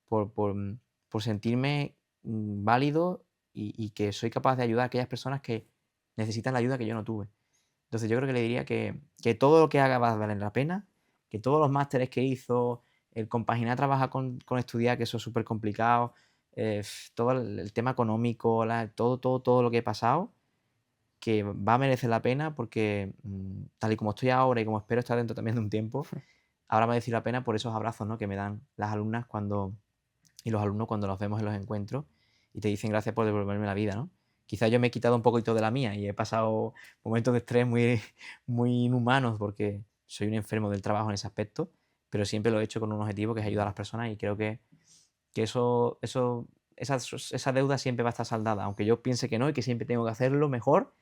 por, mm, por sentirme válido y que soy capaz de ayudar a aquellas personas que necesitan la ayuda que yo no tuve. Entonces yo creo que le diría que todo lo que haga va a valer la pena, que todos los másteres que hizo, el compaginar trabajar con estudiar, que eso es súper complicado, todo el tema económico, todo lo que he pasado, que va a merecer la pena porque tal y como estoy ahora y como espero estar dentro también de un tiempo, ahora me va a decir la pena por esos abrazos, ¿no? Que me dan las alumnas y los alumnos cuando los vemos en los encuentros y te dicen gracias por devolverme la vida, ¿no? Quizás yo me he quitado un poquito de la mía y he pasado momentos de estrés muy, muy inhumanos porque soy un enfermo del trabajo en ese aspecto, pero siempre lo he hecho con un objetivo que es ayudar a las personas y creo que esa deuda siempre va a estar saldada, aunque yo piense que no y que siempre tengo que hacerlo mejor.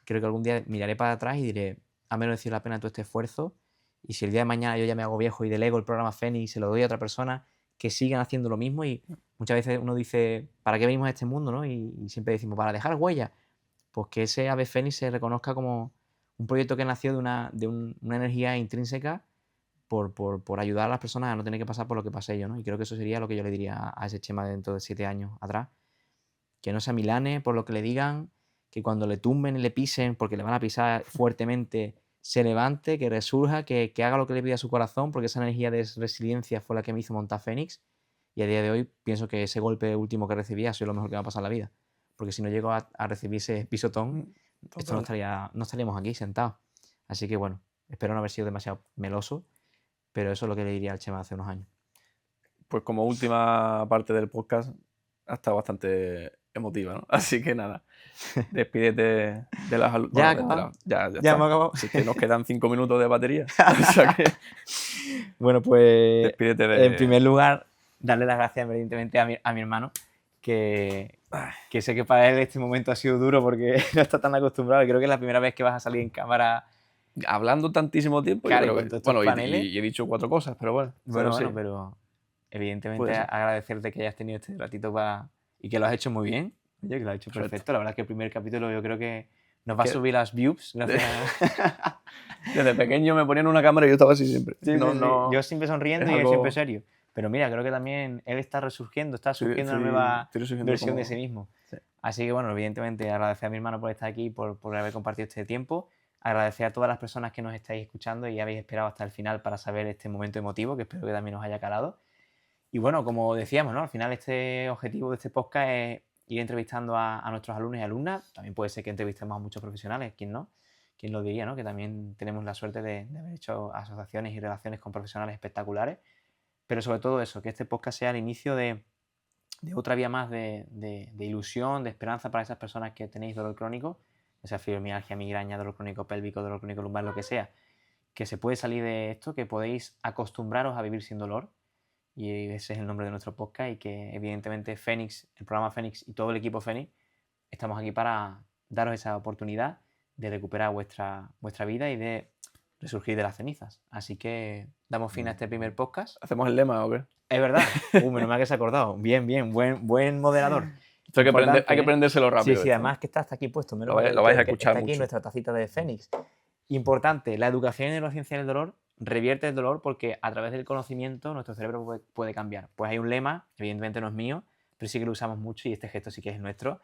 Creo que algún día miraré para atrás y diré, ha merecido la pena todo este esfuerzo, y si el día de mañana yo ya me hago viejo y delego el programa Fénix y se lo doy a otra persona, que sigan haciendo lo mismo. Y muchas veces uno dice, ¿para qué venimos a este mundo, no? Y siempre decimos, para dejar huella. Pues que ese ave Fénix se reconozca como un proyecto que nació de una energía intrínseca por ayudar a las personas a no tener que pasar por lo que pasé yo, ¿no? Y creo que eso sería lo que yo le diría a ese Chema dentro de 7 años atrás. Que no se amilane por lo que le digan, que cuando le tumben y le pisen, porque le van a pisar fuertemente, se levante, que resurja, que haga lo que le pida su corazón, porque esa energía de resiliencia fue la que me hizo montar Fénix. Y a día de hoy pienso que ese golpe último que recibí ha sido lo mejor que me ha pasado en la vida. Porque si no llego a recibir ese pisotón, esto no estaríamos aquí sentados. Así que bueno, espero no haber sido demasiado meloso, pero eso es lo que le diría al Chema hace unos años. Pues como última parte del podcast, ha estado bastante emotiva, ¿no? Así que nada, despídete de las Ya, ya me está. acabó. Así que nos quedan 5 minutos de batería. O sea que Bueno, pues despídete de... en primer lugar, darle las gracias evidentemente a mi hermano, que sé que para él este momento ha sido duro porque no está tan acostumbrado. Creo que es la primera vez que vas a salir en cámara Hablando tantísimo tiempo, claro, yo y creo con que, todos estos bueno, paneles. y he dicho 4 cosas, pero bueno. Pero evidentemente Puede ser. agradecerte que hayas tenido este ratito y que lo has hecho muy bien. Oye, que lo has hecho perfecto. La verdad es que el primer capítulo yo creo que nos va a subir las views. Gracias a... Desde pequeño me ponían una cámara y yo estaba así siempre. Sí, no, sí, sí. no, Yo siempre sonriendo es y él algo- siempre serio. Pero mira, creo que también él está resurgiendo, está surgiendo una nueva estoy resurgiendo versión de como- sí mismo. Sí. Así que bueno, evidentemente agradecer a mi hermano por estar aquí y por haber compartido este tiempo. Agradecer a todas las personas que nos estáis escuchando y habéis esperado hasta el final para saber este momento emotivo, que espero que también os haya calado. Y bueno, como decíamos, ¿no? Al final este objetivo de este podcast es ir entrevistando a nuestros alumnos y alumnas. También puede ser que entrevistemos a muchos profesionales, ¿quién no? ¿Quién lo diría, no? Que también tenemos la suerte de haber hecho asociaciones y relaciones con profesionales espectaculares. Pero sobre todo eso, que este podcast sea el inicio de otra vía más de ilusión, de esperanza para esas personas que tenéis dolor crónico, esa fibromialgia, migraña, dolor crónico pélvico, dolor crónico lumbar, lo que sea, que se puede salir de esto, que podéis acostumbraros a vivir sin dolor. Y ese es el nombre de nuestro podcast y que evidentemente Fénix, el programa Fénix y todo el equipo Fénix estamos aquí para daros esa oportunidad de recuperar vuestra vida y de resurgir de las cenizas. Así que damos fin a este primer podcast. ¿Hacemos el lema o qué? Es verdad. Menos mal que se ha acordado. Bien, buen moderador. Esto hay que aprendérselo rápido. Sí, esto. además que está hasta aquí puesto. Lo vais a escuchar está aquí mucho. nuestra tacita de Fénix. Importante, la educación en neurociencia del dolor revierte el dolor porque a través del conocimiento nuestro cerebro puede cambiar. Pues hay un lema, evidentemente no es mío, pero sí que lo usamos mucho y este gesto sí que es nuestro,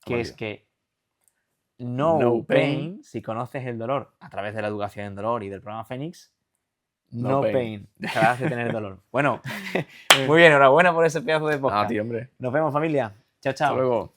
que es que no pain, si conoces el dolor a través de la educación en dolor y del programa Fénix, no pain, dejarás de tener dolor. Bueno, muy bien, enhorabuena por ese pedazo de podcast. Tío, hombre. Nos vemos, familia. Chao, chao. Hasta luego.